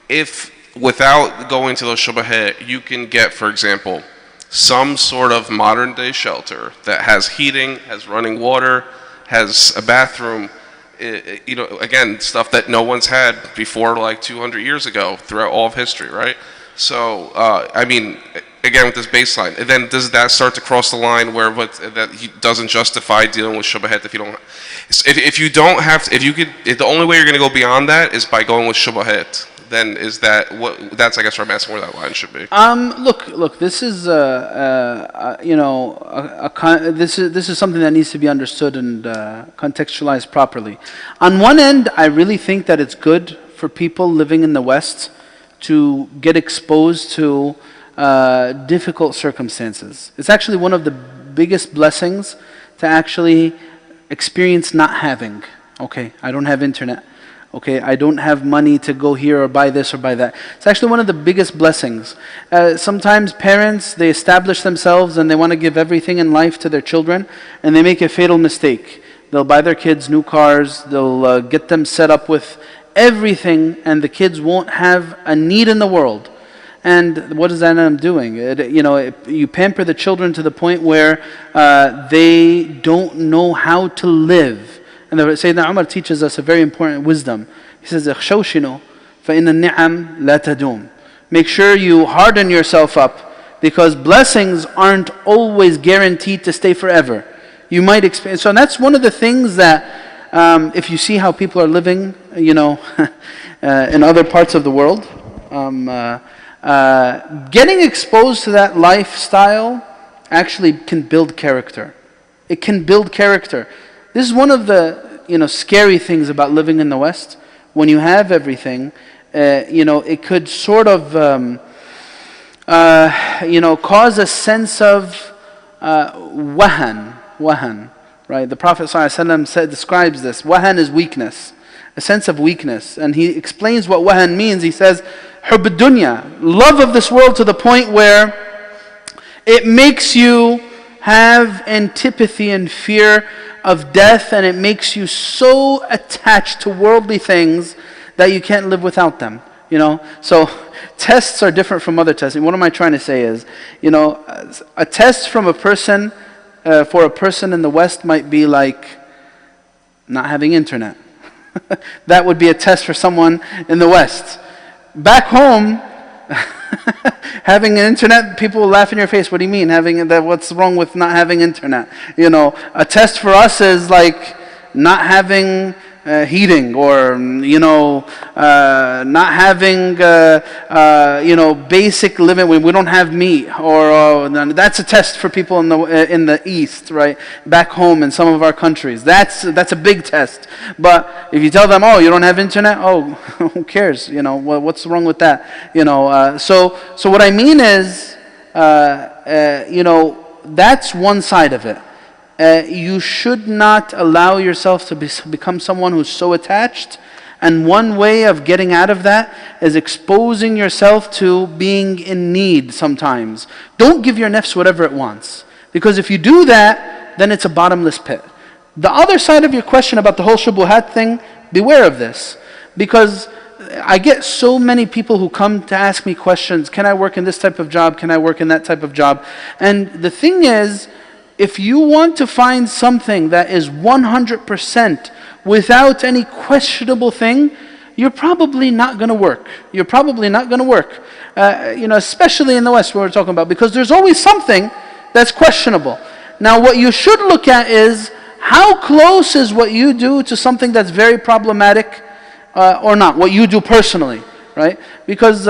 if without going to those shubahat, you can get, for example, some sort of modern day shelter that has heating, has running water, has a bathroom, again, stuff that no one's had before like 200 years ago throughout all of history, right? So, I mean, again, with this baseline, and then does that start to cross the line where that doesn't justify dealing with shubahat if you don't have to, if the only way you're going to go beyond that is by going with shubahat, then that's I guess where I'm asking where that line should be. Look. This is this is something that needs to be understood and contextualized properly. On one end, I really think that it's good for people living in the West to get exposed to difficult circumstances. It's actually one of the biggest blessings to actually experience not having. Okay, I don't have internet. Okay, I don't have money to go here or buy this or buy that. It's actually one of the biggest blessings. Sometimes parents, they establish themselves and they want to give everything in life to their children, and they make a fatal mistake. They'll buy their kids new cars, they'll get them set up with everything, and the kids won't have a need in the world. And what does that end up doing? You pamper the children to the point where they don't know how to live. And Sayyidina Umar teaches us a very important wisdom. He says, "Ikhshawshinu fa inna ni'am la tadum." Make sure you harden yourself up, because blessings aren't always guaranteed to stay forever. You might experience. So that's one of the things that, if you see how people are living, in other parts of the world, getting exposed to that lifestyle actually can build character. It can build character. This is one of the scary things about living in the West. When you have everything, it could sort of cause a sense of wahan, right? The Prophet ﷺ describes this. Wahan is weakness, a sense of weakness, and he explains what wahan means. He says, "Hubb dunya," love of this world to the point where it makes you have antipathy and fear of death, and it makes you so attached to worldly things that you can't live without them. So tests are different from other tests. And what am I trying to say is, a test from a person for a person in the West might be like not having internet. That would be a test for someone in the West. Back home, having internet, people will laugh in your face. What do you mean what's wrong with not having internet? A test for us is like not having heating, or not having basic living. We don't have meat, or that's a test for people in the East, right? Back home in some of our countries, that's a big test. But if you tell them, oh, you don't have internet, oh, who cares? What's wrong with that? So what I mean is, that's one side of it. You should not allow yourself to become someone who's so attached. And one way of getting out of that is exposing yourself to being in need sometimes. Don't give your nafs whatever it wants. Because if you do that, then it's a bottomless pit. The other side of your question about the whole shubuhat thing, beware of this. Because I get so many people who come to ask me questions. Can I work in this type of job? Can I work in that type of job? And the thing is, if you want to find something that is 100% without any questionable thing, you're probably not going to work. You're probably not going to work. Especially in the West, what we're talking about, because there's always something that's questionable. Now, what you should look at is, how close is what you do to something that's very problematic or not, what you do personally, right? Because,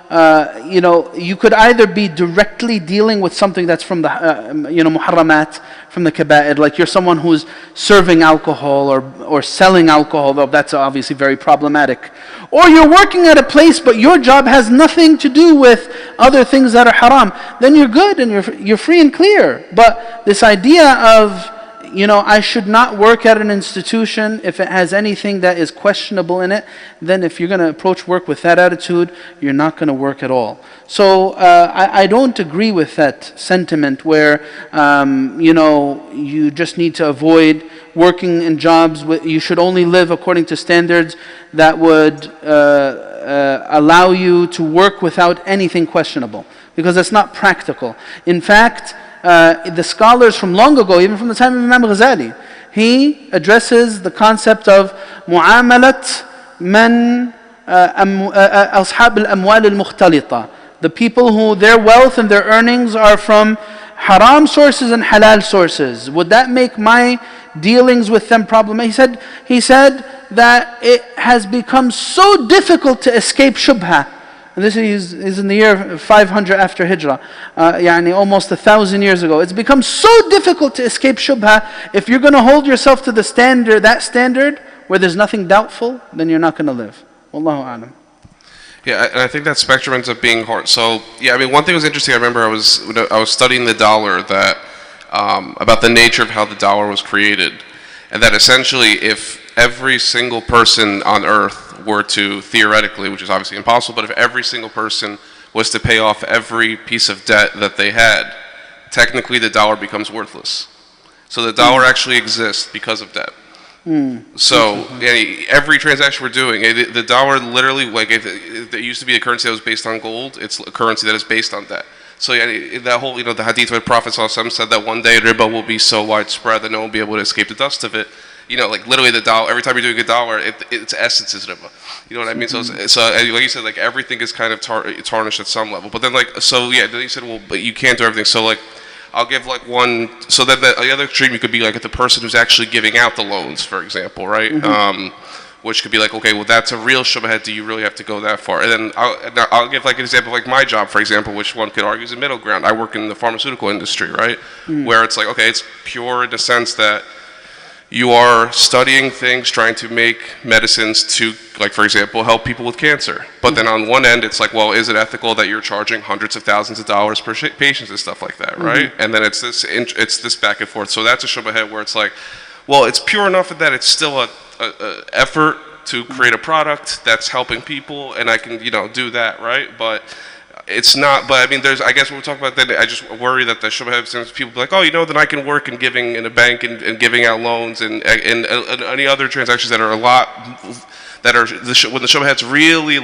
you could either be directly dealing with something that's from the, muharramat, from the kaba'ir, like you're someone who's serving alcohol or selling alcohol, though that's obviously very problematic. Or you're working at a place, but your job has nothing to do with other things that are haram. Then you're good and you're free and clear. But this idea of, I should not work at an institution if it has anything that is questionable in it, then if you're going to approach work with that attitude, you're not going to work at all. So I don't agree with that sentiment where, you just need to avoid working in jobs, you should only live according to standards that would allow you to work without anything questionable. Because that's not practical. In fact, the scholars from long ago, even from the time of Imam Ghazali, he addresses the concept of mu'amalat man ashab al-amwal al-mukhtalita, the people who their wealth and their earnings are from haram sources and halal sources. Would that make my dealings with them problematic? He said that it has become so difficult to escape shubha. And this is in the year 500 after Hijrah, almost 1,000 years ago. It's become so difficult to escape shubha. If you're going to hold yourself to that standard where there's nothing doubtful, then you're not going to live. Wallahu a'lam. Yeah, and I think that spectrum ends up being hard. So, one thing was interesting. I remember I was studying the dollar, that about the nature of how the dollar was created, and that essentially, if every single person on earth were to, theoretically, which is obviously impossible, but if every single person was to pay off every piece of debt that they had, technically the dollar becomes worthless. So the dollar actually exists because of debt. So every transaction we're doing, the dollar literally, if there used to be a currency that was based on gold, it's a currency that is based on debt. So that whole, the hadith where the Prophet ﷺ said that one day riba will be so widespread that no one will be able to escape the dust of it. Literally the dollar, every time you're doing a dollar, its essence is riba. You know what I mean? So like you said, everything is kind of tarnished at some level. But then then you said, well, but you can't do everything. So I'll give one, so that the other extreme you could be the person who's actually giving out the loans, for example, right? Mm-hmm. Which could be okay, well, that's a real shubha. Do you really have to go that far? And then I'll give an example of my job, for example, which one could argue is a middle ground. I work in the pharmaceutical industry, right? Mm-hmm. Where it's okay, it's pure in the sense that you are studying things, trying to make medicines to, for example, help people with cancer. But then on one end, it's well, is it ethical that you're charging hundreds of thousands of dollars per patient and stuff like that, right? Mm-hmm. And then it's this back and forth. So that's a shubha where it's well, it's pure enough that it's still a effort to create a product that's helping people, and I can, do that, right? But it's not, I guess when we're talking about that, I just worry that the shubha, people be then I can work in giving in a bank and giving out loans and any other transactions that are a lot, that are, when the shubha's really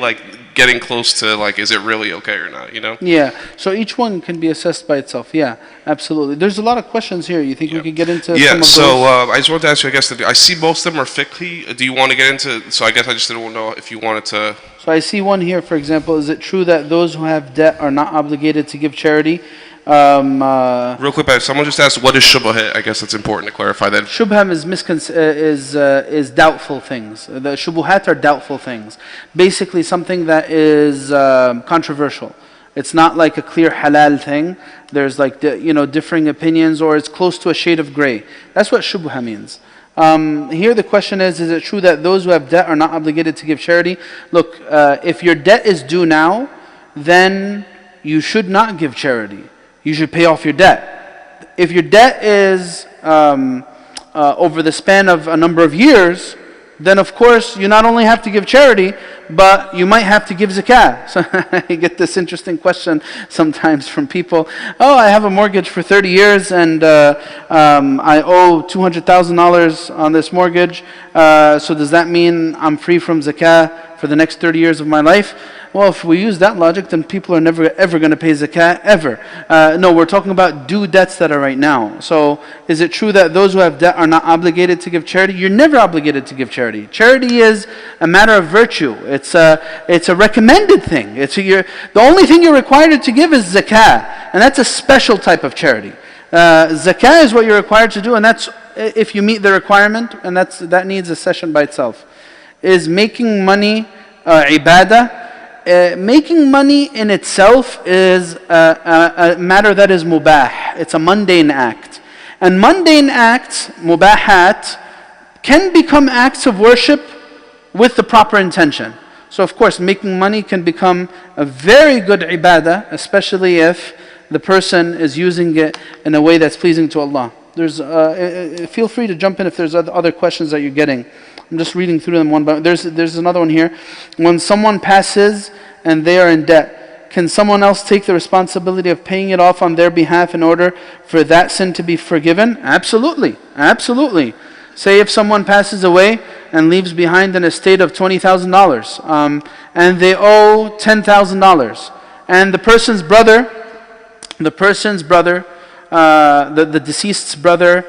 getting close to is it really okay or not, Yeah, so each one can be assessed by itself, yeah, absolutely. There's a lot of questions here. You think we could get into some of those? I just wanted to ask you, I guess, I see most of them are fiqhi. Do you want to get into, so I guess I just didn't know if you wanted to. So I see one here, for example, is it true that those who have debt are not obligated to give charity? Real quick, someone just asked, what is shubha? I guess it's important to clarify that. Shubha is doubtful things. The shubuhat are doubtful things. Basically something that is controversial. It's not like a clear halal thing. There's differing opinions, or it's close to a shade of gray. That's what shubha means. Here the question is it true that those who have debt are not obligated to give charity? Look, if your debt is due now, then you should not give charity. You should pay off your debt. If your debt is over the span of a number of years, then of course you not only have to give charity, but you might have to give zakah. So I get this interesting question sometimes from people. Oh, I have a mortgage for 30 years and I owe $200,000 on this mortgage. So does that mean I'm free from zakah for the next 30 years of my life? Well, if we use that logic, then people are never ever going to pay zakah, ever. No, we're talking about due debts that are right now. So, is it true that those who have debt are not obligated to give charity? You're never obligated to give charity. Charity is a matter of virtue. It's a recommended thing. The only thing you're required to give is zakah, and that's a special type of charity. Zakah is what you're required to do, and that's if you meet the requirement, and that needs a session by itself. Is making money ibadah? making money in itself is a matter that is mubah. It's a mundane act. And mundane acts, mubahat, can become acts of worship with the proper intention. So of course, making money can become a very good ibadah, especially if the person is using it in a way that's pleasing to Allah. Feel free to jump in if there's other questions that you're getting. I'm just reading through them one by one. There's another one here. When someone passes and they are in debt, can someone else take the responsibility of paying it off on their behalf in order for that sin to be forgiven? Absolutely. Absolutely. Say if someone passes away and leaves behind an estate of $20,000 and they owe $10,000, and the deceased's brother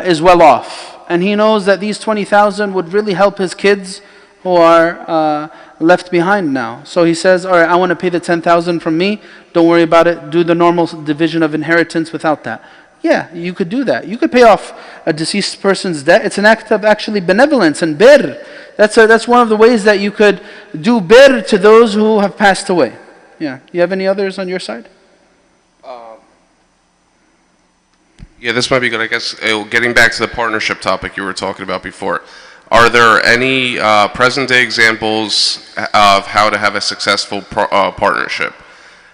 is well off, and he knows that these 20,000 would really help his kids who are left behind now. So he says, all right, I want to pay the 10,000 from me, don't worry about it, do the normal division of inheritance without that. Yeah, you could do that. You could pay off a deceased person's debt. It's an act of actually benevolence and birr. That's one of the ways that you could do birr to those who have passed away. Yeah. You have any others on your side? Yeah, this might be good. I guess getting back to the partnership topic you were talking about before, are there any present-day examples of how to have a successful partnership?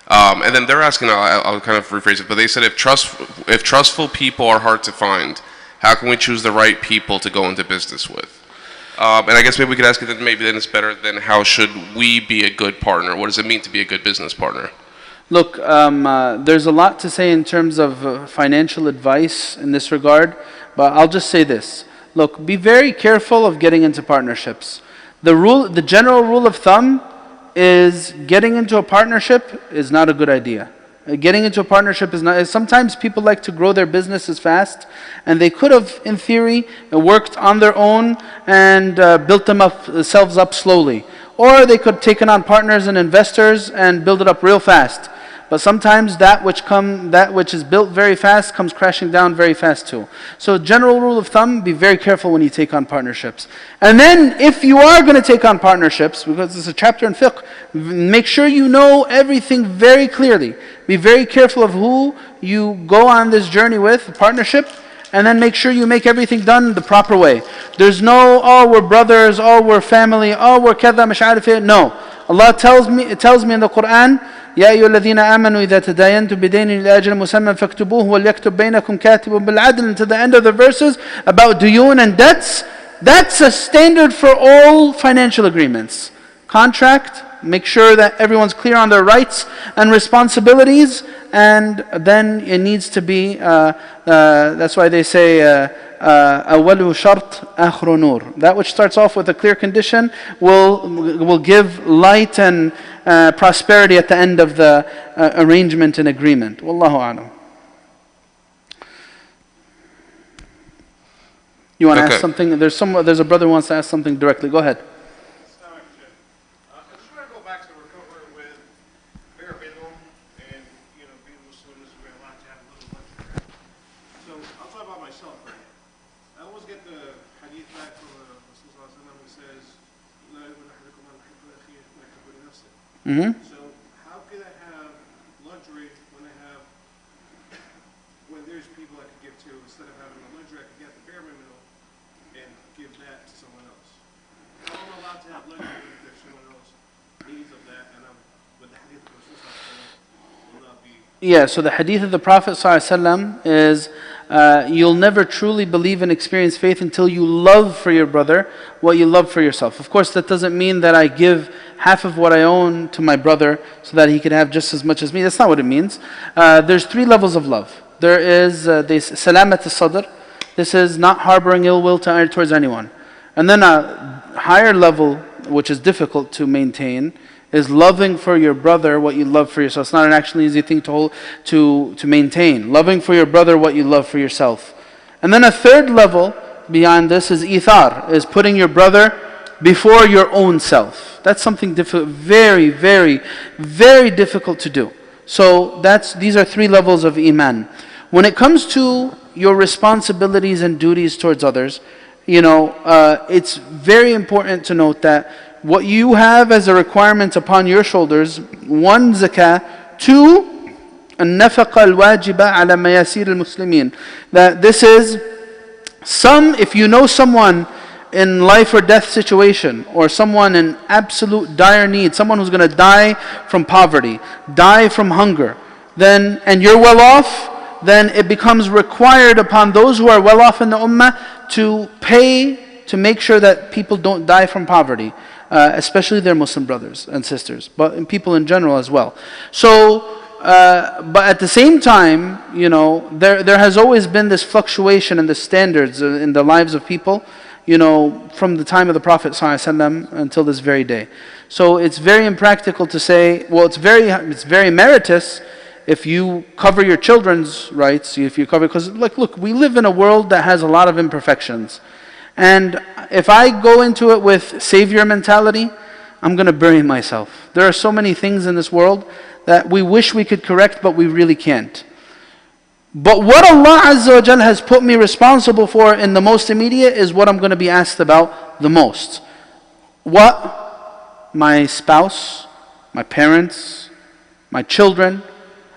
And then they're asking, I'll kind of rephrase it, but they said if trustful people are hard to find, how can we choose the right people to go into business with? And I guess maybe we could ask it that maybe then it's better than how should we be a good partner? What does it mean to be a good business partner? Look, there's a lot to say in terms of financial advice in this regard, but I'll just say this. Look, be very careful of getting into partnerships. The general rule of thumb is getting into a partnership is not a good idea. Getting into a partnership is not. Sometimes people like to grow their businesses fast, and they could have, in theory, worked on their own and built themselves up slowly. Or they could have taken on partners and investors and build it up real fast. But sometimes that which is built very fast comes crashing down very fast too. So general rule of thumb, be very careful when you take on partnerships. And then if you are going to take on partnerships, because it's a chapter in fiqh, make sure you know everything very clearly. Be very careful of who you go on this journey with, partnership, and then make sure you make everything done the proper way. There's no, oh, we're brothers, oh, we're family, oh, we're kadha, mash arif it. No. Allah tells me in the Quran, يا أيها الذين آمنوا إذا تداينتم بدين إلى أجل مسمى فاكتبوه وليكتب بينكم كاتب بالعدل, to the end of the verses about duyun and debts. That's a standard for all financial agreements. Contract, make sure that everyone's clear on their rights and responsibilities, and then it needs to be, that's why they say, أَوَّلُ شَرْط آخْرُ نُور. That which starts off with a clear condition will give light and prosperity at the end of the arrangement and agreement. Wallahu a'lam. You want to ask something? There's a brother who wants to ask something directly. Go ahead. Mm-hmm. So how could I have luxury when there's people I could give to, instead of having a luxury I could get the bare minimum and give that to someone else? How am I allowed to have luxury if there's someone else needs of that, and I'm with the hadith of Rasul will not be... Yeah, so the hadith of the Prophet ﷺ is you'll never truly believe and experience faith until you love for your brother what you love for yourself. Of course, that doesn't mean that I give half of what I own to my brother so that he can have just as much as me. That's not what it means. There's three levels of love. There is salamat al-sadr. This is not harboring ill will towards anyone. And then a higher level, which is difficult to maintain, is loving for your brother what you love for yourself. It's not an actually easy thing to maintain. Loving for your brother what you love for yourself. And then a third level beyond this is ithar, is putting your brother before your own self. That's something very, very, very difficult to do. So these are three levels of iman. When it comes to your responsibilities and duties towards others, it's very important to note that what you have as a requirement upon your shoulders, 1, zakah, 2, النفقة الواجبة على مياسير المسلمين. That this is if you know someone in life or death situation, or someone in absolute dire need, someone who's going to die from poverty, die from hunger, then, and you're well off, then it becomes required upon those who are well off in the ummah to pay to make sure that people don't die from poverty, especially their Muslim brothers and sisters, but people in general as well. So, but at the same time, there has always been this fluctuation in the standards in the lives of people, from the time of the Prophet ﷺ until this very day. So it's very impractical to say, well, it's very meritorious if you cover your children's rights, because look, we live in a world that has a lot of imperfections. And if I go into it with savior mentality, I'm going to bury myself. There are so many things in this world that we wish we could correct, but we really can't. But what Allah Azza wa Jal has put me responsible for in the most immediate is what I'm going to be asked about the most. What? My spouse, my parents, my children.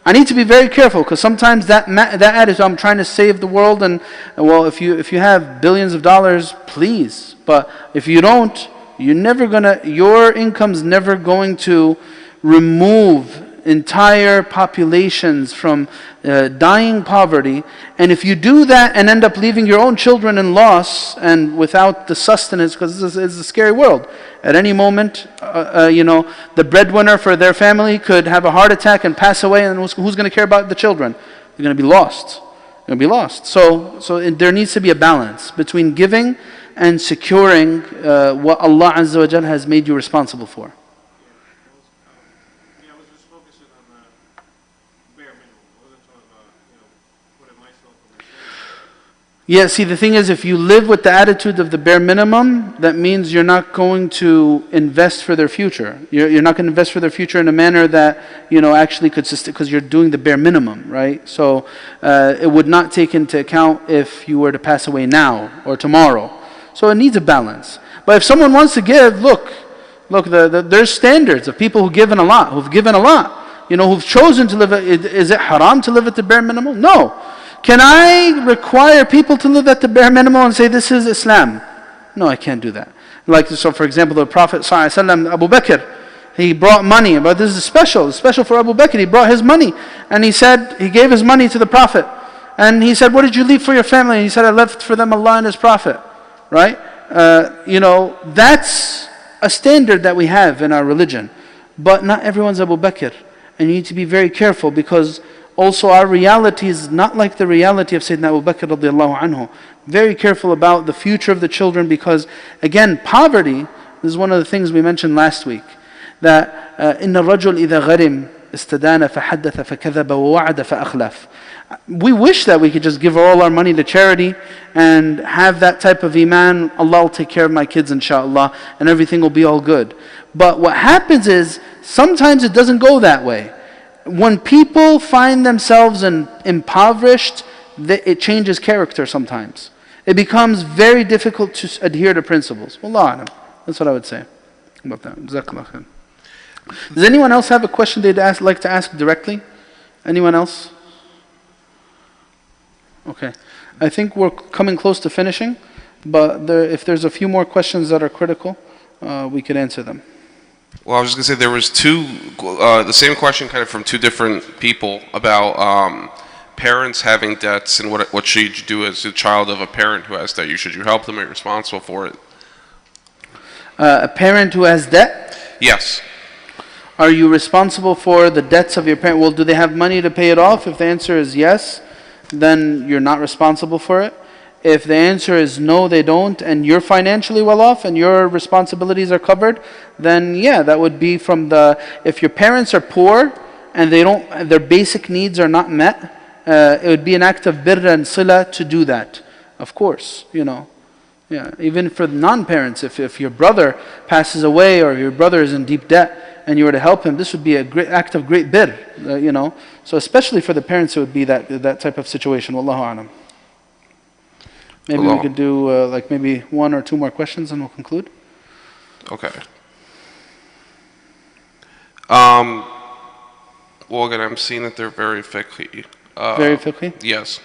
I need to be very careful, because sometimes that attitude, I'm trying to save the world, and well, if you have billions of dollars, please. But if you don't, your income's never going to remove entire populations from dying poverty. And if you do that and end up leaving your own children in loss and without the sustenance, because this is a scary world. At any moment, the breadwinner for their family could have a heart attack and pass away, and who's going to care about the children? They're going to be lost. They're going to be lost. So there needs to be a balance between giving and securing what Allah Azza wa Jal has made you responsible for. Yeah, see, the thing is, if you live with the attitude of the bare minimum, that means you're not going to invest for their future. You're not going to invest for their future in a manner that, actually could sustain, because you're doing the bare minimum, right? So it would not take into account if you were to pass away now or tomorrow. So it needs a balance. But if someone wants to give, look, there's standards of people who've given a lot, who've chosen to live. Is it haram to live at the bare minimum? No. Can I require people to live at the bare minimum and say this is Islam? No, I can't do that. So for example, the Prophet ﷺ, Abu Bakr, he brought money, but this is special for Abu Bakr. He brought his money, and he gave his money to the Prophet. And he said, what did you leave for your family? And he said, I left for them Allah and His Prophet. Right? That's a standard that we have in our religion. But not everyone's Abu Bakr. And you need to be very careful, because also our reality is not like the reality of Sayyidina Abu Bakr radiallahu anhu. Very careful about the future of the children, because again, poverty, this is one of the things we mentioned last week, that إِنَّ الرَّجُلْ إِذَا غَرِمْ استدان فحدث فكذب ووعد فأخلف. We wish that we could just give all our money to charity and have that type of iman. Allah will take care of my kids inshallah, and everything will be all good. But what happens is, sometimes it doesn't go that way. When people find themselves impoverished, it changes character sometimes. It becomes very difficult to adhere to principles. Wallahu a'lam. That's what I would say about that. Jazakallah khair. Does anyone else have a question they'd like to ask directly? Anyone else? Okay. I think we're coming close to finishing, but if there's a few more questions that are critical, we could answer them. Well, I was just going to say there was the same question kind of from two different people about parents having debts, and what should you do as a child of a parent who has debt? Should you help them, or are you responsible for it? A parent who has debt? Yes. Are you responsible for the debts of your parent? Well, do they have money to pay it off? If the answer is yes, then you're not responsible for it. If the answer is no, they don't, and you're financially well off and your responsibilities are covered, then yeah, that would be if your parents are poor and their basic needs are not met, it would be an act of birr and sila to do that. Of course, Yeah, even for non-parents, if your brother passes away or your brother is in deep debt and you were to help him, this would be a great act of great birr, So especially for the parents, it would be that type of situation. Wallahu a'lam. Maybe we could do maybe one or two more questions and we'll conclude. Okay. Well, again, I'm seeing that they're very fiqhi. Very fiqhi? Yes.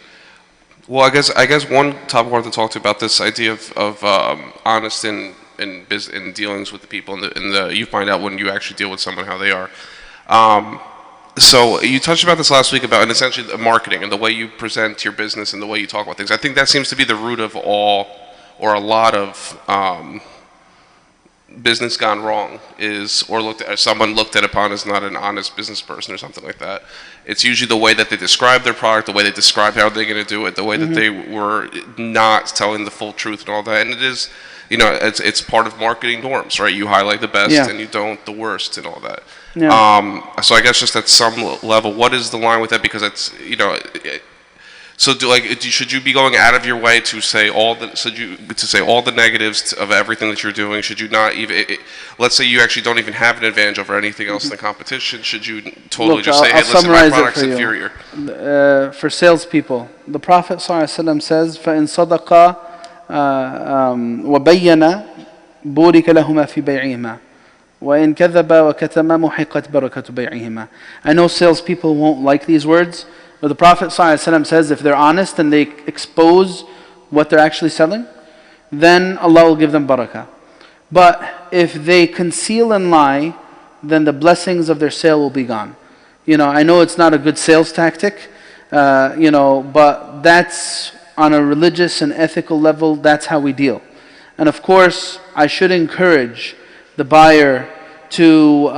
Well, I guess one topic I wanted to talk to you about this idea of honest in dealings with the people, and you find out when you actually deal with someone how they are. So you touched about this last week about, and essentially the marketing and the way you present your business and the way you talk about things. I think that seems to be the root of all, or a lot of business gone wrong someone looked at upon as not an honest business person or something like that. It's usually the way that they describe their product, the way they describe how they're going to do it, the way that they were not telling the full truth and all that. And it is, it's part of marketing norms, right? You highlight the best and you don't the worst and all that. Yeah. So I guess just at some level, what is the line with that? Because it's, so should you be going out of your way to say all the negatives of everything that you're doing? Should you not even, let's say you actually don't even have an advantage over anything else in the competition? Should you totally just say, hey, listen, my product's inferior? For salespeople, the Prophet ﷺ says, فَإِن صَدَقَا وَبَيَّنَا بُورِكَ لَهُمَا فِي بَيْعِهِمَا وَإِن كَذَبَا وَكَتَمَا مُحِقَتْ بَرَكَةُ بَيْعِهِمَا. I know salespeople won't like these words, but the Prophet ﷺ says if they're honest and they expose what they're actually selling, then Allah will give them barakah. But if they conceal and lie, then the blessings of their sale will be gone. I know it's not a good sales tactic, but that's on a religious and ethical level, that's how we deal. And of course, I should encourage the buyer to,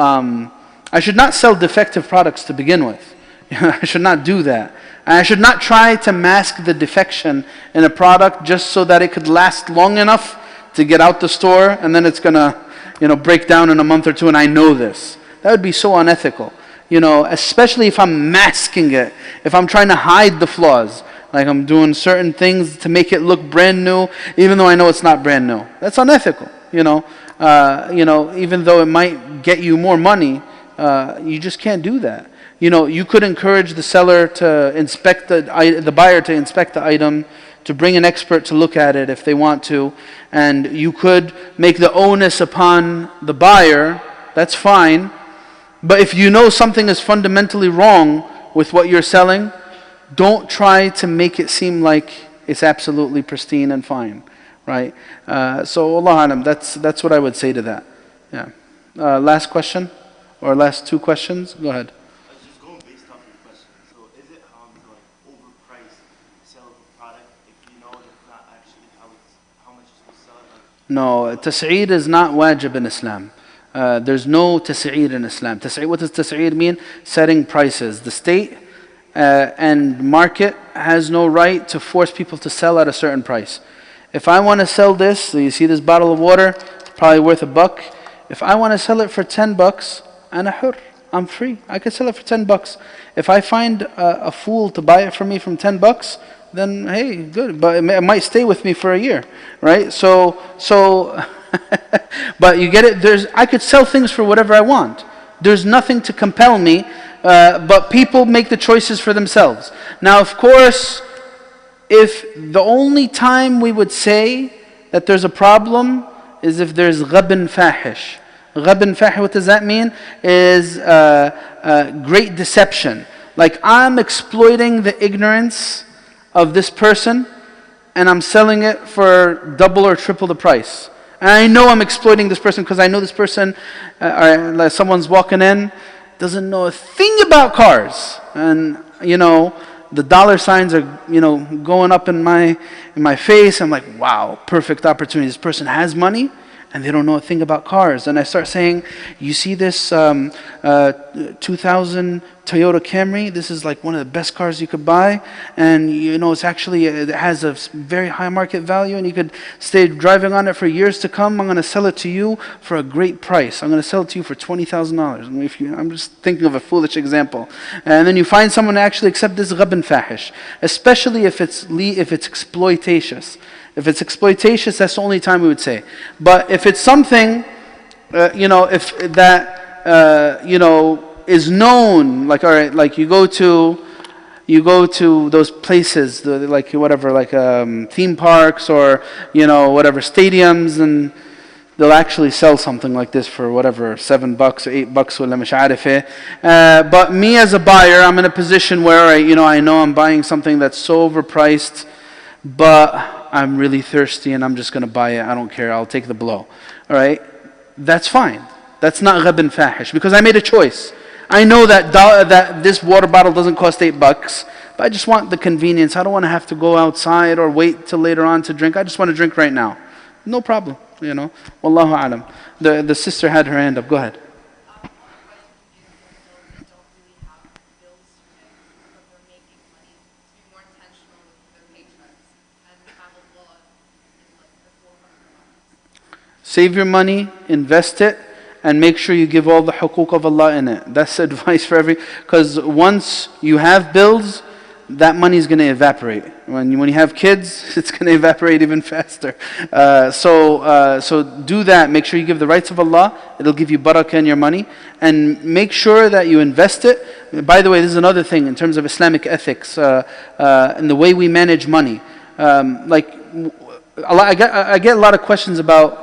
I should not sell defective products to begin with. I should not do that. And I should not try to mask the defection in a product just so that it could last long enough to get out the store and then it's going to break down in a month or two, and I know this. That would be so unethical. Especially if I'm masking it, if I'm trying to hide the flaws, like I'm doing certain things to make it look brand new even though I know it's not brand new. That's unethical. Even though it might get you more money, you just can't do that. You could encourage the seller to inspect the buyer to inspect the item, to bring an expert to look at it if they want to, and you could make the onus upon the buyer. That's fine. But if you know something is fundamentally wrong with what you're selling, don't try to make it seem like it's absolutely pristine and fine, right? So Allah Alam, that's what I would say to that. Yeah. Last question, or last two questions. Go ahead. No, tas'eed is not wajib in Islam. There's no tas'eed in Islam. What does tas'eed mean? Setting prices. The state and market has no right to force people to sell at a certain price. If I want to sell this, so you see this bottle of water, probably worth $1. If I want to sell it for $10, أنا حر. I'm free. I could sell it for $10. If I find a fool to buy it from me from $10, then hey, good. But it might stay with me for a year, right? So, but you get it. I could sell things for whatever I want. There's nothing to compel me, but people make the choices for themselves. Now, of course, if the only time we would say that there's a problem is if there's ghabn fahish. Ghabn fahish, what does that mean? Is great deception. Like I'm exploiting the ignorance of this person and I'm selling it for double or triple the price. And I know I'm exploiting this person because I know this person, like someone's walking in, doesn't know a thing about cars. And the dollar signs are going up in my face. I'm like, wow, perfect opportunity. This person has money and they don't know a thing about cars. And I start saying, you see this 2000 Toyota Camry? This is like one of the best cars you could buy. And it's actually, it has a very high market value and you could stay driving on it for years to come. I'm going to sell it to you for a great price. I'm going to sell it to you for $20,000. I'm just thinking of a foolish example. And then you find someone to actually accept this ghabn fahish. Especially if it's exploitatious. If it's exploitatious, that's the only time we would say. But if it's something, if that, is known, like, all right, like you go to those places, like theme parks or, whatever, stadiums, and they'll actually sell something like this for whatever, $7 or $8 ولا مش عارف ايه. But me as a buyer, I'm in a position where I know I'm buying something that's so overpriced, but I'm really thirsty and I'm just going to buy it. I don't care. I'll take the blow. All right? That's fine. That's not ghab and fahish because I made a choice. I know that this water bottle doesn't cost $8, but I just want the convenience. I don't want to have to go outside or wait till later on to drink. I just want to drink right now. No problem, Wallahu alam. The sister had her hand up. Go ahead. Save your money, invest it, and make sure you give all the huquq of Allah in it. That's advice for because once you have bills, that money is going to evaporate. When you have kids, it's going to evaporate even faster. So do that. Make sure you give the rights of Allah. It'll give you barakah in your money. And make sure that you invest it. By the way, this is another thing in terms of Islamic ethics and the way we manage money. I get a lot of questions about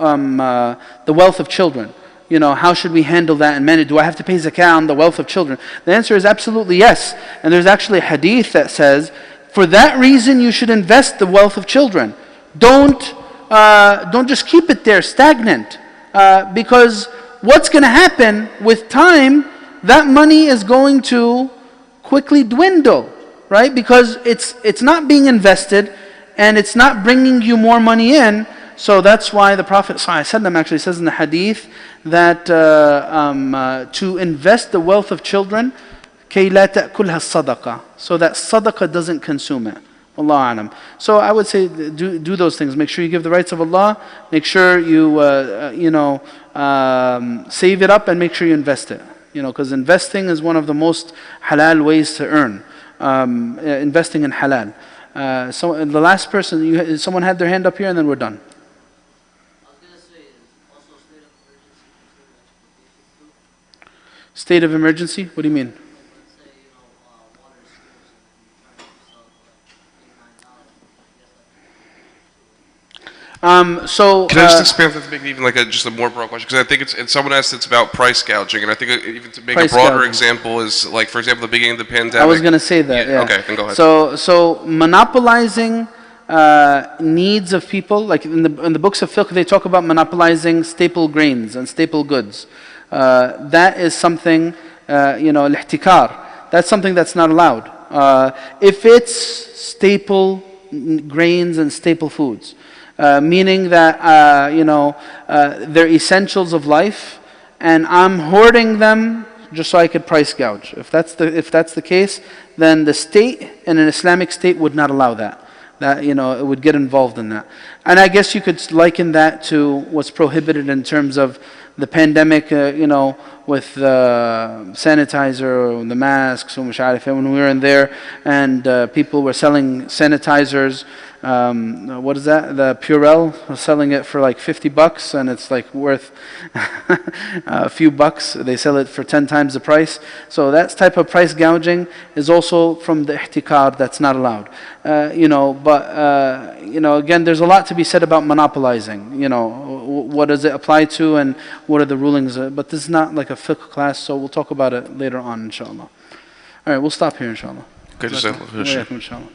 the wealth of children. How should we handle that and manage? Do I have to pay zakah on the wealth of children? The answer is absolutely yes. And there's actually a hadith that says, for that reason you should invest the wealth of children. Don't just keep it there stagnant. Because what's going to happen with time, that money is going to quickly dwindle, right? Because it's not being invested and it's not bringing you more money in. So that's why the Prophet ﷺ actually says in the hadith that to invest the wealth of children, كَيْ لَا تَأْكُلْهَا الصَّدَقَةِ, so that sadaqah doesn't consume it. Wallahu alam. So I would say do those things. Make sure you give the rights of Allah. Make sure you save it up and make sure you invest it. Because investing is one of the most halal ways to earn. Investing in halal. So the last person, someone had their hand up here and then we're done. State of emergency? What do you mean? Can I just expand that to make it even just a more broad question? Because I think it's someone asked it's about price gouging, and I think even to make a broader example is for example, the beginning of the pandemic. I was going to say that. Yeah. Okay, then go ahead. So monopolizing needs of people, like in the books of fiqh, they talk about monopolizing staple grains and staple goods. That is something, al-ihtikar. That's something that's not allowed. If it's staple grains and staple foods, meaning that they're essentials of life, and I'm hoarding them just so I could price gouge. If that's the case, then the state and an Islamic state would not allow that. That it would get involved in that. And I guess you could liken that to what's prohibited in terms of the pandemic, with the sanitizer, the masks, when we were in there, and people were selling sanitizers. What is that? The Purell was selling it for like $50, and it's worth a few bucks. They sell it for 10 times the price. So that type of price gouging is also from the ihtikar. That's not allowed. Again, there's a lot to be said about monopolizing. What does it apply to, and what are the rulings? But this is not like a fiqh class, so we'll talk about it later on, inshallah. All right, we'll stop here, inshallah. Okay, inshallah.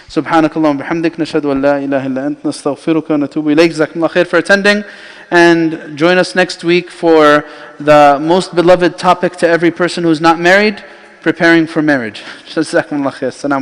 سبحانك اللهم وبحمدك نشهد أن لا إله إلا أنت نستغفرك ونتوب إليك. جزاكم الله خير for attending, and join us next week for the most beloved topic to every person who's not married, preparing for marriage. جزاكم الله خير.